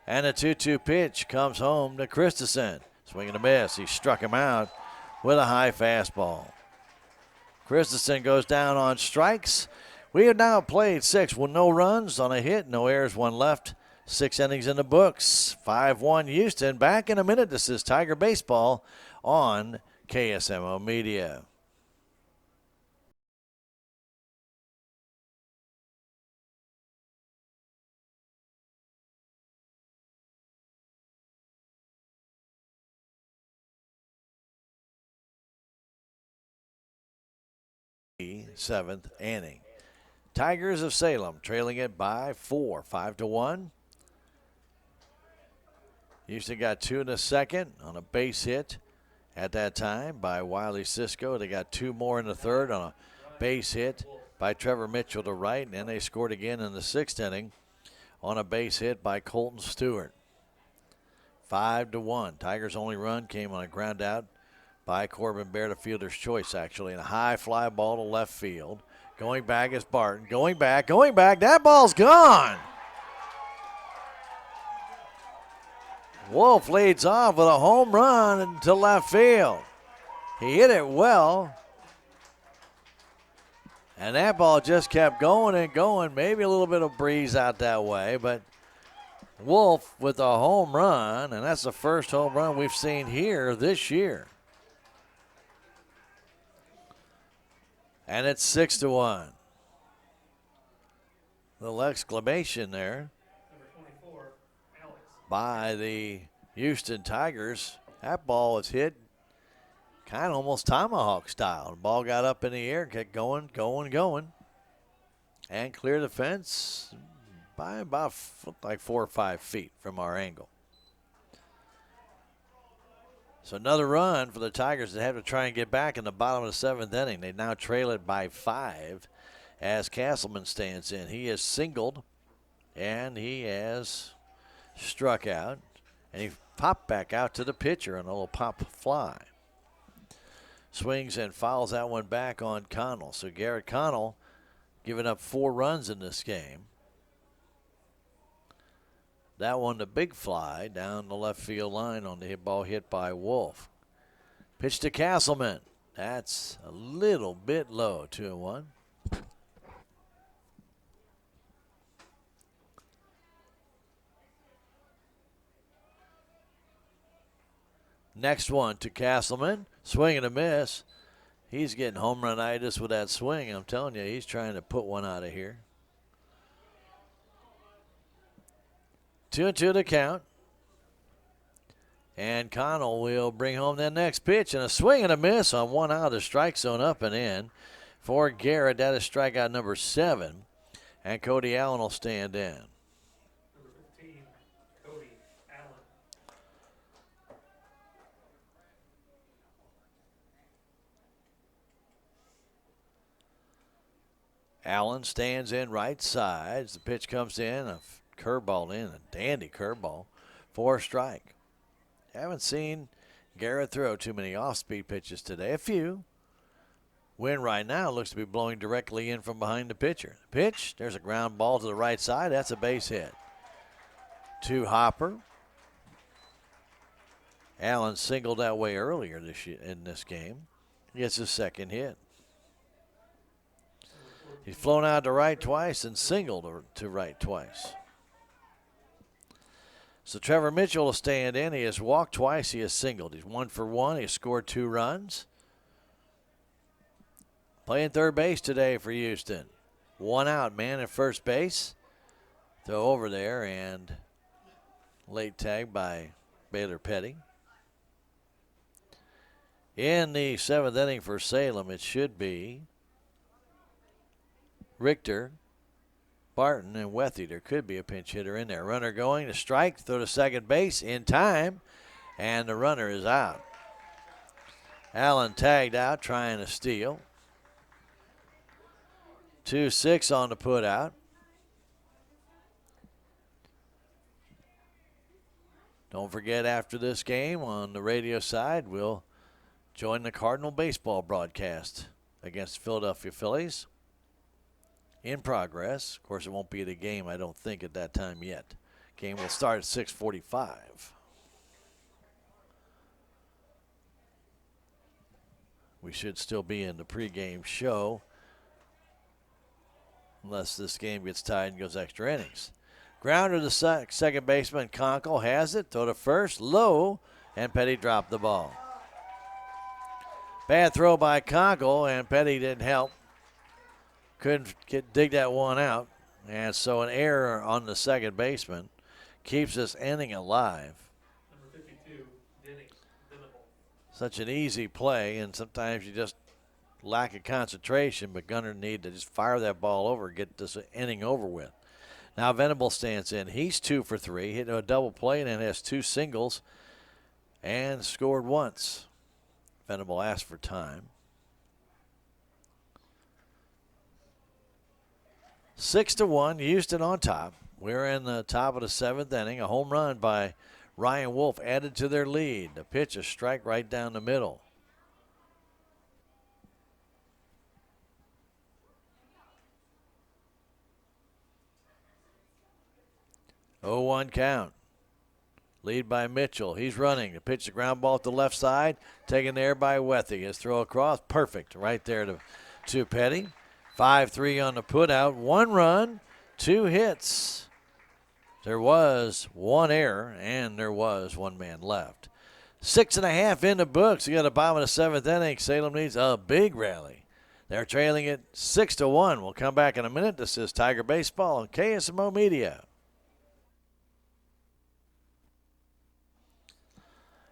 And a 2-2 pitch comes home to Christensen. Swing and a miss. He struck him out with a high fastball. Christensen goes down on strikes. We have now played 6 with no runs on a hit, no errors, 1 left. 6 innings in the books. 5-1 Houston. Back in a minute. This is Tiger Baseball on KSMO Media. Seventh inning. Tigers of Salem trailing it by 4, 5-1. Houston got 2 in the second on a base hit at that time by Wiley Cisco. They got 2 more in the third on a base hit by Trevor Mitchell to right, and then they scored again in the 6th inning on a base hit by Colton Stewart. 5-1. Tigers' only run came on a ground out by Corbin Baird, a fielder's choice, actually, and a high fly ball to left field. Going back is Barton. Going back. That ball's gone. Wolf leads off with a home run to left field. He hit it well. And that ball just kept going and going. Maybe a little bit of breeze out that way, but Wolf with a home run, and that's the first home run we've seen here this year. And it's 6-1. Little exclamation there Number 24, Alex. by the Houston Tigers. That ball was hit kind of almost tomahawk style. The ball got up in the air and kept going. And cleared the fence by about like 4 or 5 feet from our angle. So another run for the Tigers that have to try and get back in the bottom of the 7th inning. They now trail it by 5 as Castleman stands in. He has singled and he has struck out. And he popped back out to the pitcher on a little pop fly. Swings and fouls that one back on Connell. So Garrett Connell giving up 4 runs in this game. That one, the big fly down the left field line on the hit ball hit by Wolf. Pitch to Castleman. That's a little bit low, 2-1. Next one to Castleman. Swing and a miss. He's getting home run-itis with that swing. I'm telling you, he's trying to put one out of here. 2-2 to count. And Connell will bring home that next pitch. And a swing and a miss on one out of the strike zone up and in. For Garrett, that is strikeout number 7. And Cody Allen will stand in. Number 15, Cody Allen. Allen stands in right side. As the pitch comes in, a curveball in, a dandy curveball for a strike. Haven't seen Garrett throw too many off-speed pitches today. A few. Wind right now looks to be blowing directly in from behind the pitcher. Pitch, there's a ground ball to the right side. That's a base hit. To Hopper. Allen singled that way earlier in this game. He gets his second hit. He's flown out to right twice and singled to right twice. So Trevor Mitchell will stand in. He has walked twice. He has singled. He's 1 for 1. He has scored 2 runs. Playing third base today for Houston. 1 out, man at first base. Throw over there and late tag by Baylor Petty. In the 7th inning for Salem, it should be Richter, Barton, and Wethy. There could be a pinch hitter in there. Runner going to strike, throw to second base in time, and the runner is out. Allen tagged out trying to steal. 2-6 on the put out. Don't forget, after this game on the radio side, we'll join the Cardinal baseball broadcast against Philadelphia Phillies. In progress. Of course, it won't be the game, I don't think, at that time yet. Game will start at 6:45. We should still be in the pregame show unless this game gets tied and goes extra innings. Grounder to second baseman Conkle has it. Throw to first, low, and Petty dropped the ball. Bad throw by Conkle, and Petty didn't help. Couldn't dig that one out. And so an error on the second baseman keeps this inning alive. Number 52, Venable. Such an easy play, and sometimes you just lack of concentration, but Gunner need to just fire that ball over and get this inning over with. Now Venable stands in. He's 2 for 3, hit a double play, and then has 2 singles and scored once. Venable asked for time. 6-1, Houston on top. We're in the top of the 7th inning. A home run by Ryan Wolf added to their lead. The pitch, a strike right down the middle. Oh, 1 count. Lead by Mitchell. He's running. The pitch, the ground ball to the left side. Taken there by Wethy. His throw across. Perfect right there to Petty. 5-3 on the putout. 1 run, 2 hits. There was 1 error, and there was 1 man left. 6.5 in the books. We got a bottom of the 7th inning. Salem needs a big rally. They're trailing it 6-1. We'll come back in a minute. This is Tiger Baseball on KSMO Media.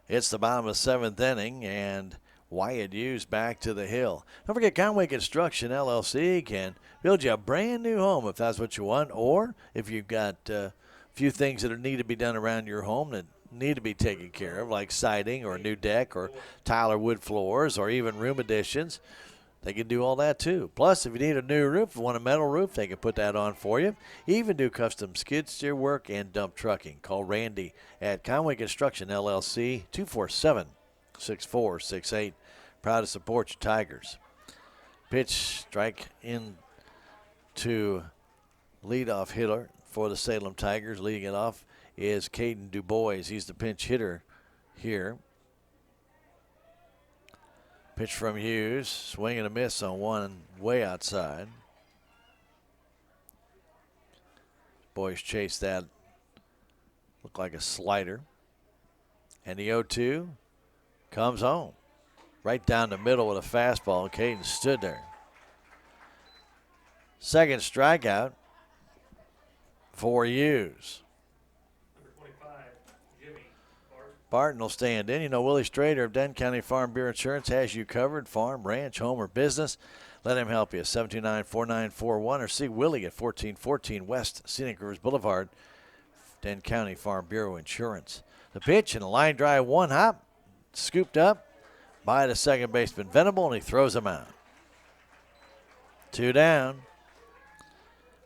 It's the bottom of the 7th inning, and Wyatt Hughes back to the hill. Don't forget, Conway Construction LLC can build you a brand new home if that's what you want, or if you've got a few things that need to be done around your home that need to be taken care of, like siding or a new deck or tile or wood floors or even room additions. They can do all that too. Plus, if you need a new roof, want a metal roof, they can put that on for you. Even do custom skid steer work and dump trucking. Call Randy at Conway Construction LLC, 247-6468. Proud to support your Tigers. Pitch, strike in to leadoff hitter for the Salem Tigers. Leading it off is Caden DuBois. He's the pinch hitter here. Pitch from Hughes, swing and a miss on one way outside. Boys chase that, looked like a slider. And the 0-2 comes home. Right down the middle with a fastball. Caden stood there. Second strikeout for Hughes. Number 25, Jimmy Barton will stand in. You know, Willie Strader of Denton County Farm Bureau Insurance has you covered. Farm, ranch, home, or business. Let him help you. 729-4941 or see Willie at 1414 West Scenic Rivers Boulevard. Denton County Farm Bureau Insurance. The pitch and a line drive, 1 hop. Scooped up by the second baseman Venable, and he throws him out. 2 down.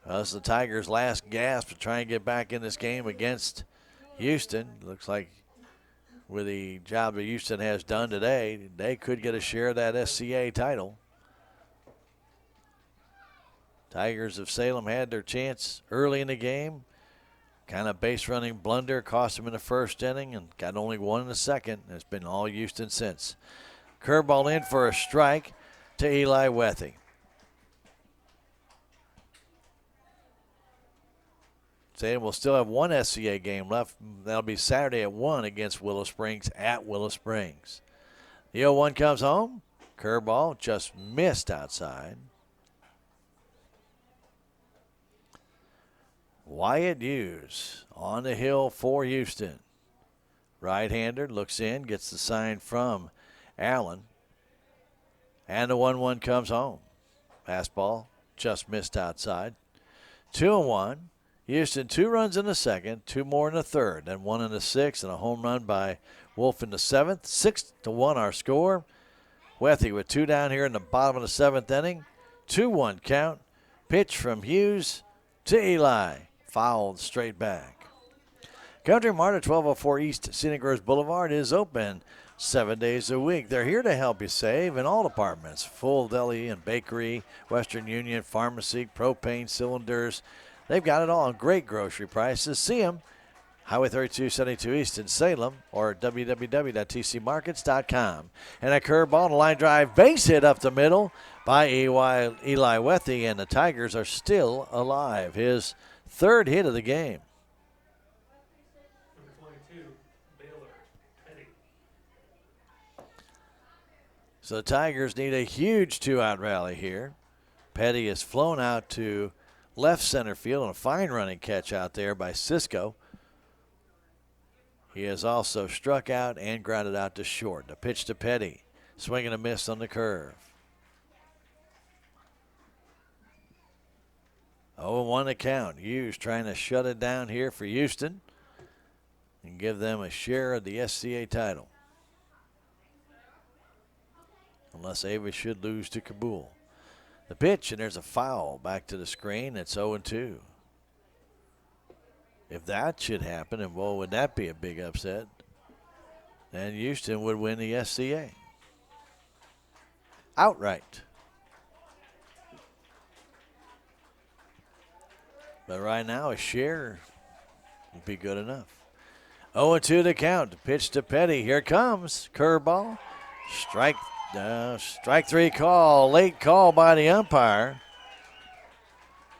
Well, this is the Tigers' last gasp to try and get back in this game against Houston. Looks like with the job that Houston has done today, they could get a share of that SCA title. Tigers of Salem had their chance early in the game. Kind of base running blunder cost them in the first inning and got only 1 in the second. It's been all Houston since. Curveball in for a strike to Eli Wethy. Salem will still have 1 SCA game left. That'll be Saturday at 1 against Willow Springs at Willow Springs. The 0-1 comes home. Curveball just missed outside. Wyatt Hughes on the hill for Houston. Right-hander looks in, gets the sign from Allen. And the 1-1 comes home. Fastball just missed outside. 2-1. Houston 2 runs in the second, 2 more in the third, then 1 in the sixth, and a home run by Wolf in the 7th. 6-1 our score. Wethy with 2 down here in the bottom of the 7th inning. 2-1 count. Pitch from Hughes to Eli. Fouled straight back. Country Mart at 1204 East Scenic Groves Boulevard is open 7 days a week. They're here to help you save in all departments. Full deli and bakery, Western Union, pharmacy, propane cylinders. They've got it all. Great grocery prices. See them. Highway 3272 East in Salem or www.tcmarkets.com. And a curveball and a line drive base hit up the middle by Eli Wethy, and the Tigers are still alive. His third hit of the game. Number 22, Baylor, Petty. So the Tigers need a huge two-out rally here. Petty is flown out to left center field, and a fine running catch out there by Cisco. He has also struck out and grounded out to short. The pitch to Petty. Swing and a miss on the curve. 0-1 the count. Hughes trying to shut it down here for Houston and give them a share of the SCA title. Unless Ava should lose to Kabul. The pitch, and there's a foul back to the screen. It's 0-2. If that should happen, and boy, would that be a big upset, then Houston would win the SCA outright. But right now, a share would be good enough. 0-2 to count. The pitch to Petty. Here it comes. Curveball. Strike three call. Late call by the umpire.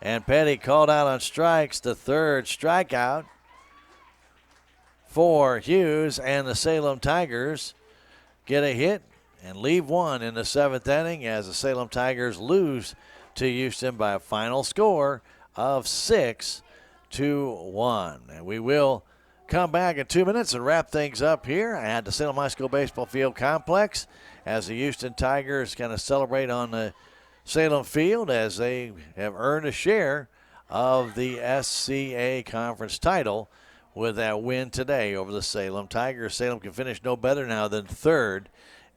And Petty called out on strikes. The third strikeout for Hughes, and the Salem Tigers get a hit and leave one in the seventh inning as the Salem Tigers lose to Houston by a final score of 6-1. And we will come back in 2 minutes and wrap things up here at the Salem High School Baseball Field Complex as the Houston Tigers kind of celebrate on the Salem field as they have earned a share of the SCA Conference title with that win today over the Salem Tigers. Salem can finish no better now than third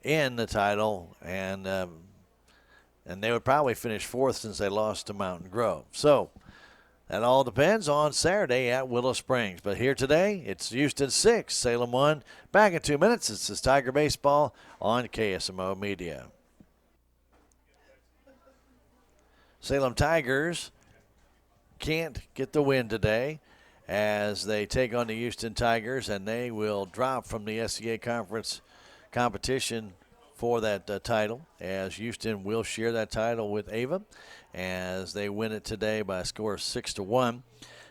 in the title, and they would probably finish fourth since they lost to Mountain Grove. So that all depends on Saturday at Willow Springs. But here today, it's Houston 6, Salem 1. Back in 2 minutes, it's this Tiger Baseball on KSMO Media. Salem Tigers can't get the win today as they take on the Houston Tigers, and they will drop from the SCA Conference competition for that title, as Houston will share that title with Ava as they win it today by a score of 6-1.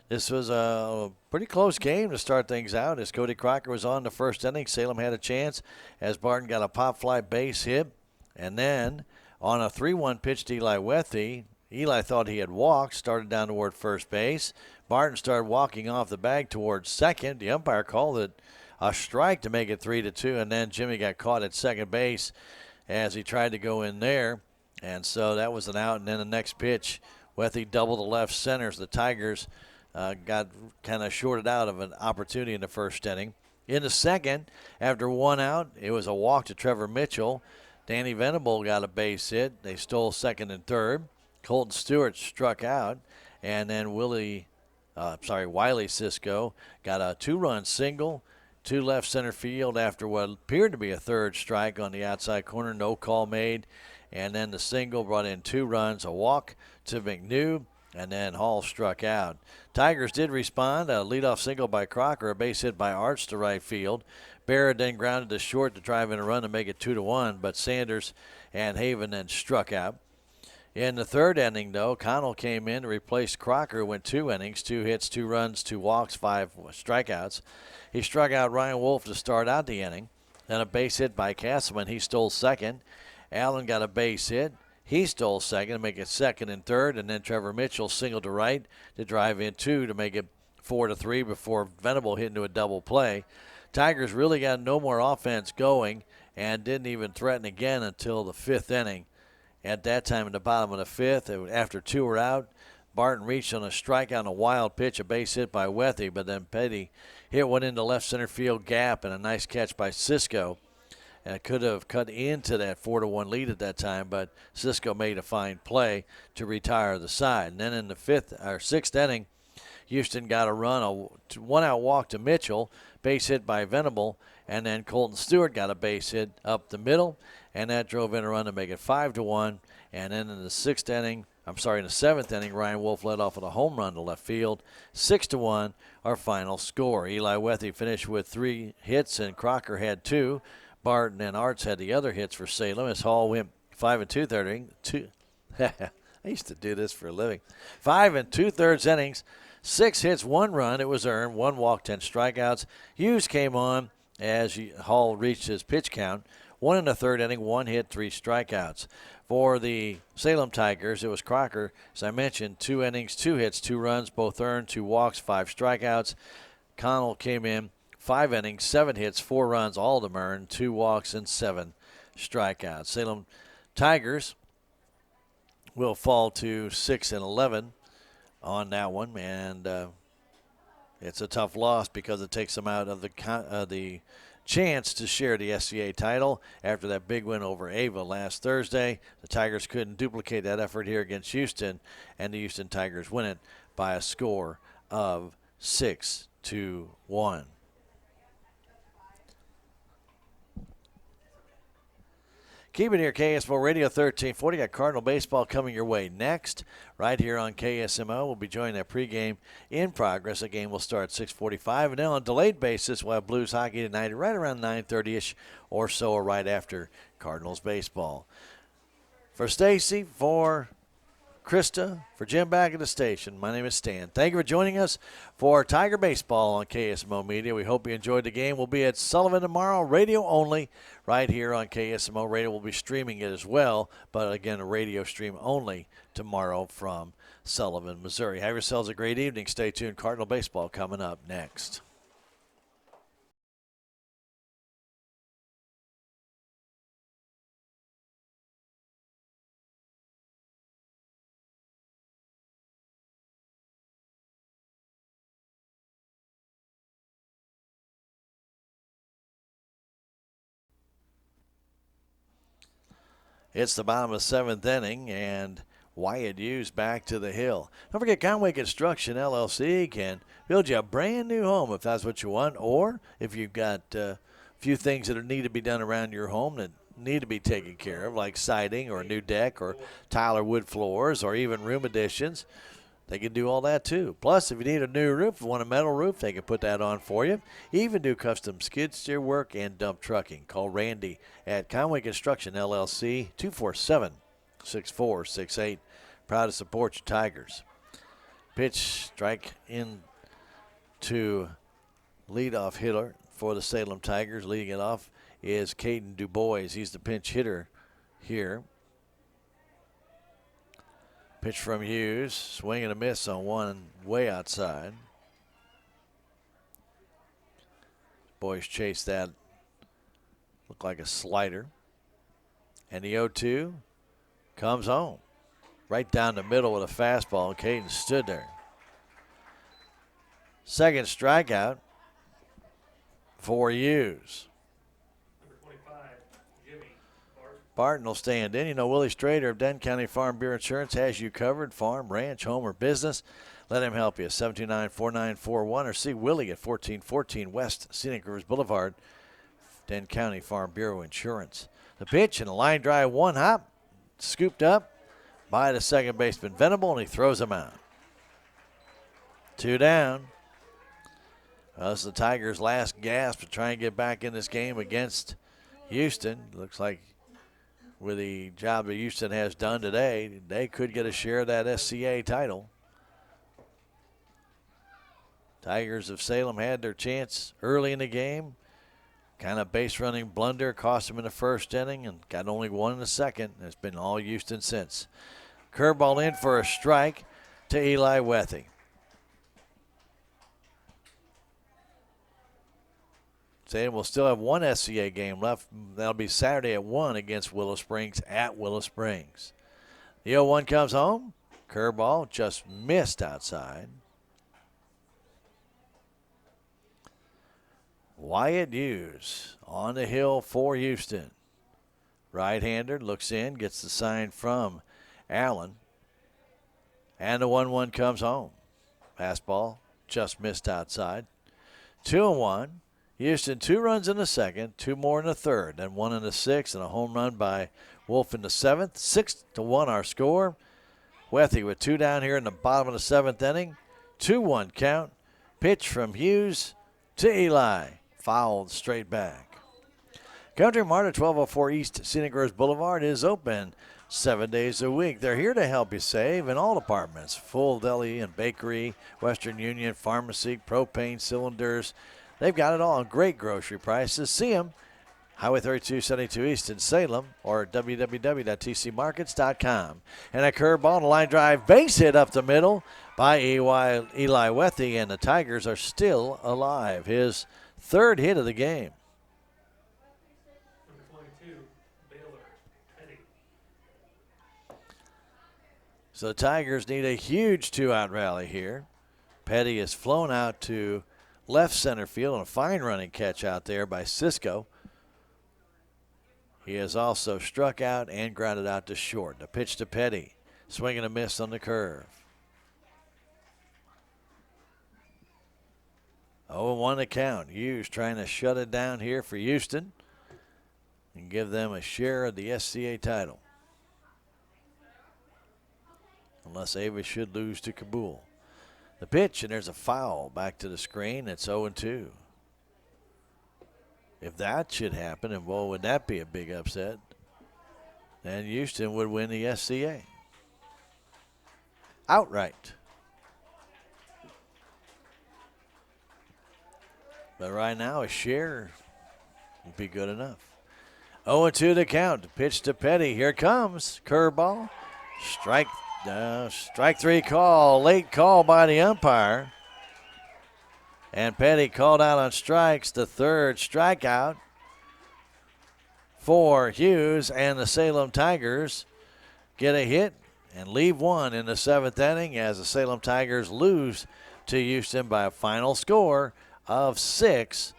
This was a pretty close game to start things out as Cody Crocker was on the first inning. Salem had a chance as Barton got a pop fly base hit, and then on a 3-1 pitch to Eli Wethy, Eli thought he had walked, started down toward first base. Barton started walking off the bag towards second. The umpire called it a strike to make it 3-2, and then Jimmy got caught at second base as he tried to go in there. And so that was an out, and then the next pitch, Wethy doubled to left center. So the Tigers got kind of shorted out of an opportunity in the first inning. In the second, after one out, it was a walk to Trevor Mitchell. Danny Venable got a base hit. They stole second and third. Colton Stewart struck out, and then Wiley Cisco got a two-run single to left center field after what appeared to be a third strike on the outside corner. No call made, and then the single brought in 2 runs, a walk to McNew, and then Hall struck out. Tigers did respond, a leadoff single by Crocker, a base hit by Arts to right field. Barrett then grounded to short to drive in a run to make it 2-1, but Sanders and Haven then struck out. In the third inning, though, Connell came in to replace Crocker, went 2 innings, 2 hits, 2 runs, 2 walks, 5 strikeouts. He struck out Ryan Wolf to start out the inning. Then a base hit by Castleman. He stole second. Allen got a base hit. He stole second to make it second and third. And then Trevor Mitchell singled to right to drive in 2 to make it 4-3 before Venable hit into a double play. Tigers really got no more offense going and didn't even threaten again until the 5th inning. At that time in the bottom of the 5th, after 2 were out, Barton reached on a strikeout on a wild pitch, a base hit by Wethy, but then Petty hit one into left center field gap and a nice catch by Cisco and it could have cut into that 4-1 lead at that time, but Cisco made a fine play to retire the side. And then in the sixth inning, Houston got a run, a one-out walk to Mitchell, base hit by Venable, and then Colton Stewart got a base hit up the middle, and that drove in a run to make it 5-1. And then in the seventh inning, Ryan Wolf led off with a home run to left field, 6-1, our final score. Eli Wethy finished with 3 hits, and Crocker had 2. Barton and Arts had the other hits for Salem as Hall went 5 2/3 I used to do this for a living. 5 2/3 innings, 6 hits, 1 run. It was earned, 1 walk, 10 strikeouts. Hughes came on as Hall reached his pitch count. 1 1/3 inning, 1 hit, 3 strikeouts. For the Salem Tigers, it was Crocker, as I mentioned, 2 innings, 2 hits, 2 runs, both earned, 2 walks, 5 strikeouts. Connell came in 5 innings, 7 hits, 4 runs, all of them earned, 2 walks, and 7 strikeouts. Salem Tigers will fall to 6-11 on that one, and it's a tough loss because it takes them out of the chance to share the SCA title after that big win over Ava last Thursday. The Tigers couldn't duplicate that effort here against Houston, and the Houston Tigers win it by a score of 6-1. Keep it here, KSMO Radio 1340. Got Cardinal baseball coming your way next, right here on KSMO. We'll be joining that pregame in progress. The game will start at 6:45, and then on a delayed basis, we'll have Blues hockey tonight right around 9:30ish or so, or right after Cardinals baseball. For Stacy, for Krista, for Jim back at the station, my name is Stan. Thank you for joining us for Tiger Baseball on KSMO Media. We hope you enjoyed the game. We'll be at Sullivan tomorrow, radio only, right here on KSMO Radio. We'll be streaming it as well, but again, a radio stream only tomorrow from Sullivan, Missouri. Have yourselves a great evening. Stay tuned. Cardinal Baseball coming up next. It's the bottom of the 7th inning, and Wyatt Hughes back to the hill. Don't forget, Conway Construction LLC can build you a brand new home if that's what you want, or if you've got a few things that need to be done around your home that need to be taken care of, like siding or a new deck or tile or wood floors or even room additions. They can do all that too. Plus, if you need a new roof, want a metal roof, they can put that on for you. Even do custom skid steer work and dump trucking. Call Randy at Conway Construction LLC, 247-6468. Proud to support your Tigers. Pitch strike in to leadoff hitter for the Salem Tigers. Leading it off is Caden DuBois. He's the pinch hitter here. Pitch from Hughes, swing and a miss on one way outside. Boys chase that, looked like a slider. And the 0-2 comes home. Right down the middle with a fastball. Caden stood there. Second strikeout for Hughes. Barton will stand in. You know, Willie Strader of Denton County Farm Bureau Insurance has you covered. Farm, ranch, home, or business. Let him help you. 729-4941 or see Willie at 1414 West Scenic Rivers Boulevard. Denton County Farm Bureau Insurance. The pitch and a line drive, one hop. Scooped up by the second baseman Venable, and he throws him out. 2 down. Well, this is the Tigers' last gasp to try and get back in this game against Houston. Looks like with the job that Houston has done today, they could get a share of that SCA title. Tigers of Salem had their chance early in the game. Kind of base running blunder cost them in the first inning and got only one in the second. It's been all Houston since. Curveball in for a strike to Eli Wethy. Saying we'll still have one SCA game left. That'll be Saturday at 1 against Willow Springs at Willow Springs. The 0-1 comes home. Curveball just missed outside. Wyatt Hughes on the hill for Houston. Right-hander looks in, gets the sign from Allen. And the 1-1 comes home. Fastball just missed outside. 2-1. Houston 2 runs in the second, 2 more in the third, then 1 in the sixth, and a home run by Wolf in the seventh. 6-1 our score. Wethy with 2 down here in the bottom of the seventh inning. 2-1 count. Pitch from Hughes to Eli. Fouled straight back. Country Mart at 1204 East Scenic Rose Boulevard is open 7 days a week. They're here to help you save in all departments. Full deli and bakery, Western Union, pharmacy, propane cylinders. They've got it all. Great grocery prices. See them. Highway 3272 East in Salem or www.tcmarkets.com. And a curveball and a line drive base hit up the middle by Eli Wethy, and the Tigers are still alive. His third hit of the game. So the Tigers need a huge 2-out rally here. Petty is flown out to left center field on a fine running catch out there by Cisco. He has also struck out and grounded out to short. The pitch to Petty. Swing and a miss on the curve. 0-1 to count. Hughes trying to shut it down here for Houston and give them a share of the SCA title. Unless Ava should lose to Kabul. The pitch, and there's a foul back to the screen. It's 0-2. If that should happen, and boy, would that be a big upset, then Houston would win the SCA outright. But right now, a share would be good enough. 0-2 to count. The pitch to Petty. Here it comes. Curveball. Strike 3 call. Late call by the umpire. And Petty called out on strikes. The third strikeout for Hughes, and the Salem Tigers get a hit and leave one in the seventh inning as the Salem Tigers lose to Houston by a final score of 6-1.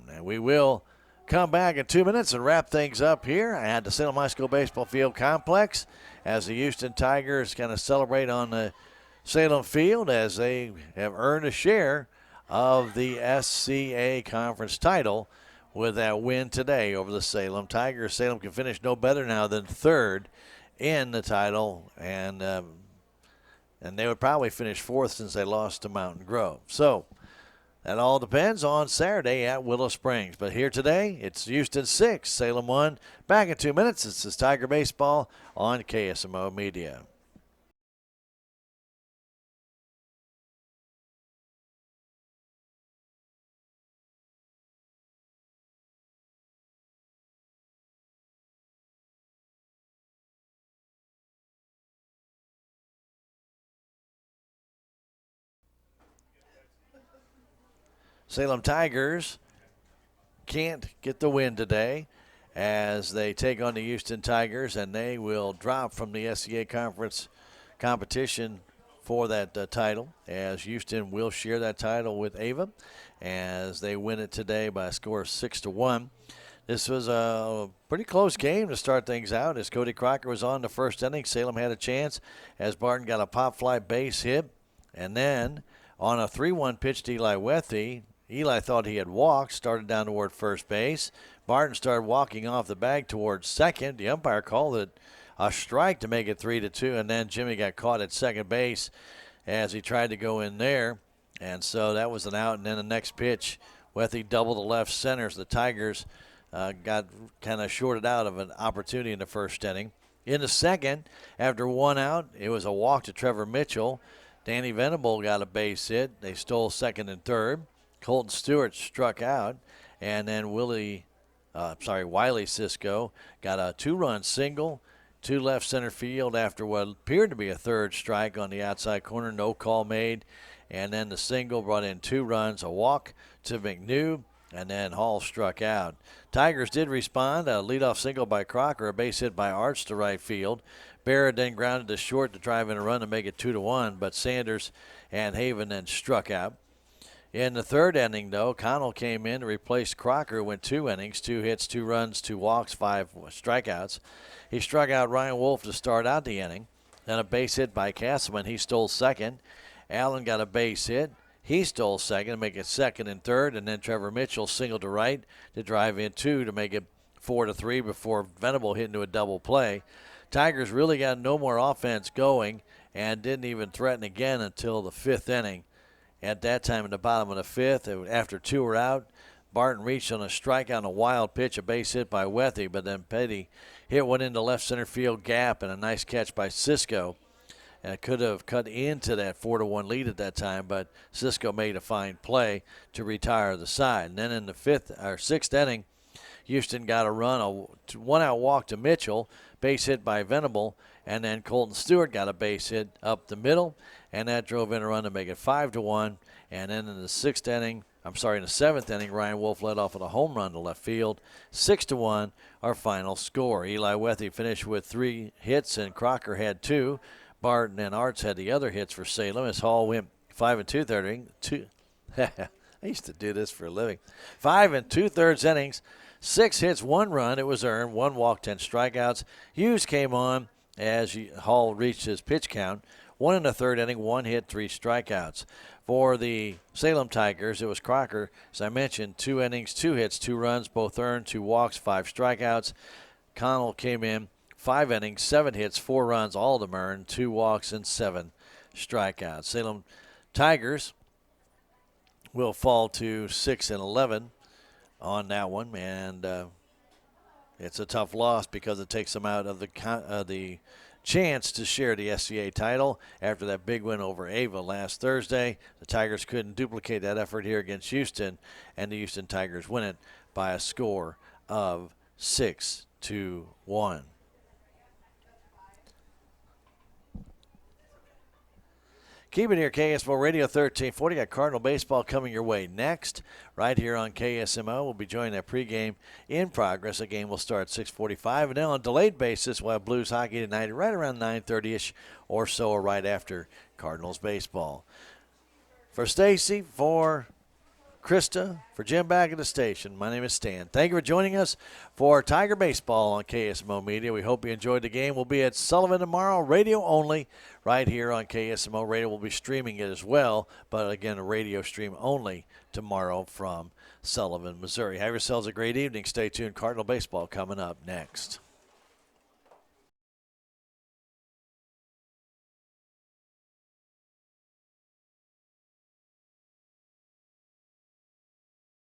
And we will come back in 2 minutes and wrap things up here at the Salem High School Baseball Field Complex as the Houston Tigers kind of celebrate on the Salem field as they have earned a share of the SCA Conference title with that win today over the Salem Tigers. Salem can finish no better now than third in the title, and they would probably finish fourth since they lost to Mountain Grove. So that all depends on Saturday at Willow Springs. But here today, it's Houston 6, Salem 1. Back in 2 minutes, this is Tiger Baseball on KSMO Media. Salem Tigers can't get the win today as they take on the Houston Tigers, and they will drop from the SCA Conference competition for that title, as Houston will share that title with Ava as they win it today by a score of 6-1. This was a pretty close game to start things out as Cody Crocker was on the first inning. Salem had a chance as Barton got a pop fly base hit, and then on a 3-1 pitch to Eli Wethy, Eli thought he had walked, started down toward first base. Barton started walking off the bag towards second. The umpire called it a strike to make it 3-2, and then Jimmy got caught at second base as he tried to go in there. And so that was an out, and then the next pitch, Wethy doubled to left center. So the Tigers got kind of shorted out of an opportunity in the first inning. In the second, after one out, it was a walk to Trevor Mitchell. Danny Venable got a base hit. They stole second and third. Colton Stewart struck out, and then Wiley Cisco got a 2-run single to left center field after what appeared to be a third strike on the outside corner. No call made, and then the single brought in 2 runs, a walk to McNew, and then Hall struck out. Tigers did respond, a leadoff single by Crocker, a base hit by Arts to right field. Barrett then grounded to short to drive in a run to make it 2-1, but Sanders and Haven then struck out. In the third inning, though, Connell came in to replace Crocker, went 2 innings, 2 hits, 2 runs, 2 walks, 5 strikeouts. He struck out Ryan Wolf to start out the inning. Then a base hit by Castleman. He stole second. Allen got a base hit. He stole second to make it second and third, and then Trevor Mitchell singled to right to drive in 2 to make it 4-3 before Venable hit into a double play. Tigers really got no more offense going and didn't even threaten again until the 5th inning. At that time, in the bottom of the 5th, after 2 were out, Barton reached on a strikeout on a wild pitch, a base hit by Wethy, but then Petty hit one into left center field gap and a nice catch by Cisco. And it could have cut into that 4-1 lead at that time, but Cisco made a fine play to retire the side. And then in the 6th inning, Houston got a run, a 1-out walk to Mitchell, base hit by Venable, and then Colton Stewart got a base hit up the middle, and that drove in a run to make it 5-1. And then in the 7th inning, Ryan Wolf led off with a home run to left field, 6-1, our final score. Eli Wethy finished with 3 hits, and Crocker had 2. Barton and Arts had the other hits for Salem as Hall went 5 2/3 I used to do this for a living. 5 2/3 innings, 6 hits, 1 run. It was earned, 1 walk, 10 strikeouts. Hughes came on as Hall reached his pitch count. 1 1/3 inning, 1 hit, 3 strikeouts. For the Salem Tigers, it was Crocker, as I mentioned, 2 innings, 2 hits, 2 runs, both earned, 2 walks, 5 strikeouts. Connell came in 5 innings, 7 hits, 4 runs, all of them earned, 2 walks, and 7 strikeouts. Salem Tigers will fall to 6-11 on that one, and it's a tough loss because it takes them out of the chance to share the SCA title after that big win over Ava last Thursday. The Tigers couldn't duplicate that effort here against Houston, and the Houston Tigers win it by a score of 6-1. Keep it here, KSMO Radio 1340. Got Cardinal baseball coming your way next, right here on KSMO. We'll be joining that pregame in progress. The game will start at 6:45, and then on a delayed basis, we'll have Blues hockey tonight right around 9:30ish or so, or right after Cardinals baseball. For Stacy, for Krista, for Jim back at the station, my name is Stan. Thank you for joining us for Tiger Baseball on KSMO Media. We hope you enjoyed the game. We'll be at Sullivan tomorrow, radio only, right here on KSMO Radio. We'll be streaming it as well, but again, a radio stream only tomorrow from Sullivan, Missouri. Have yourselves a great evening. Stay tuned. Cardinal Baseball coming up next.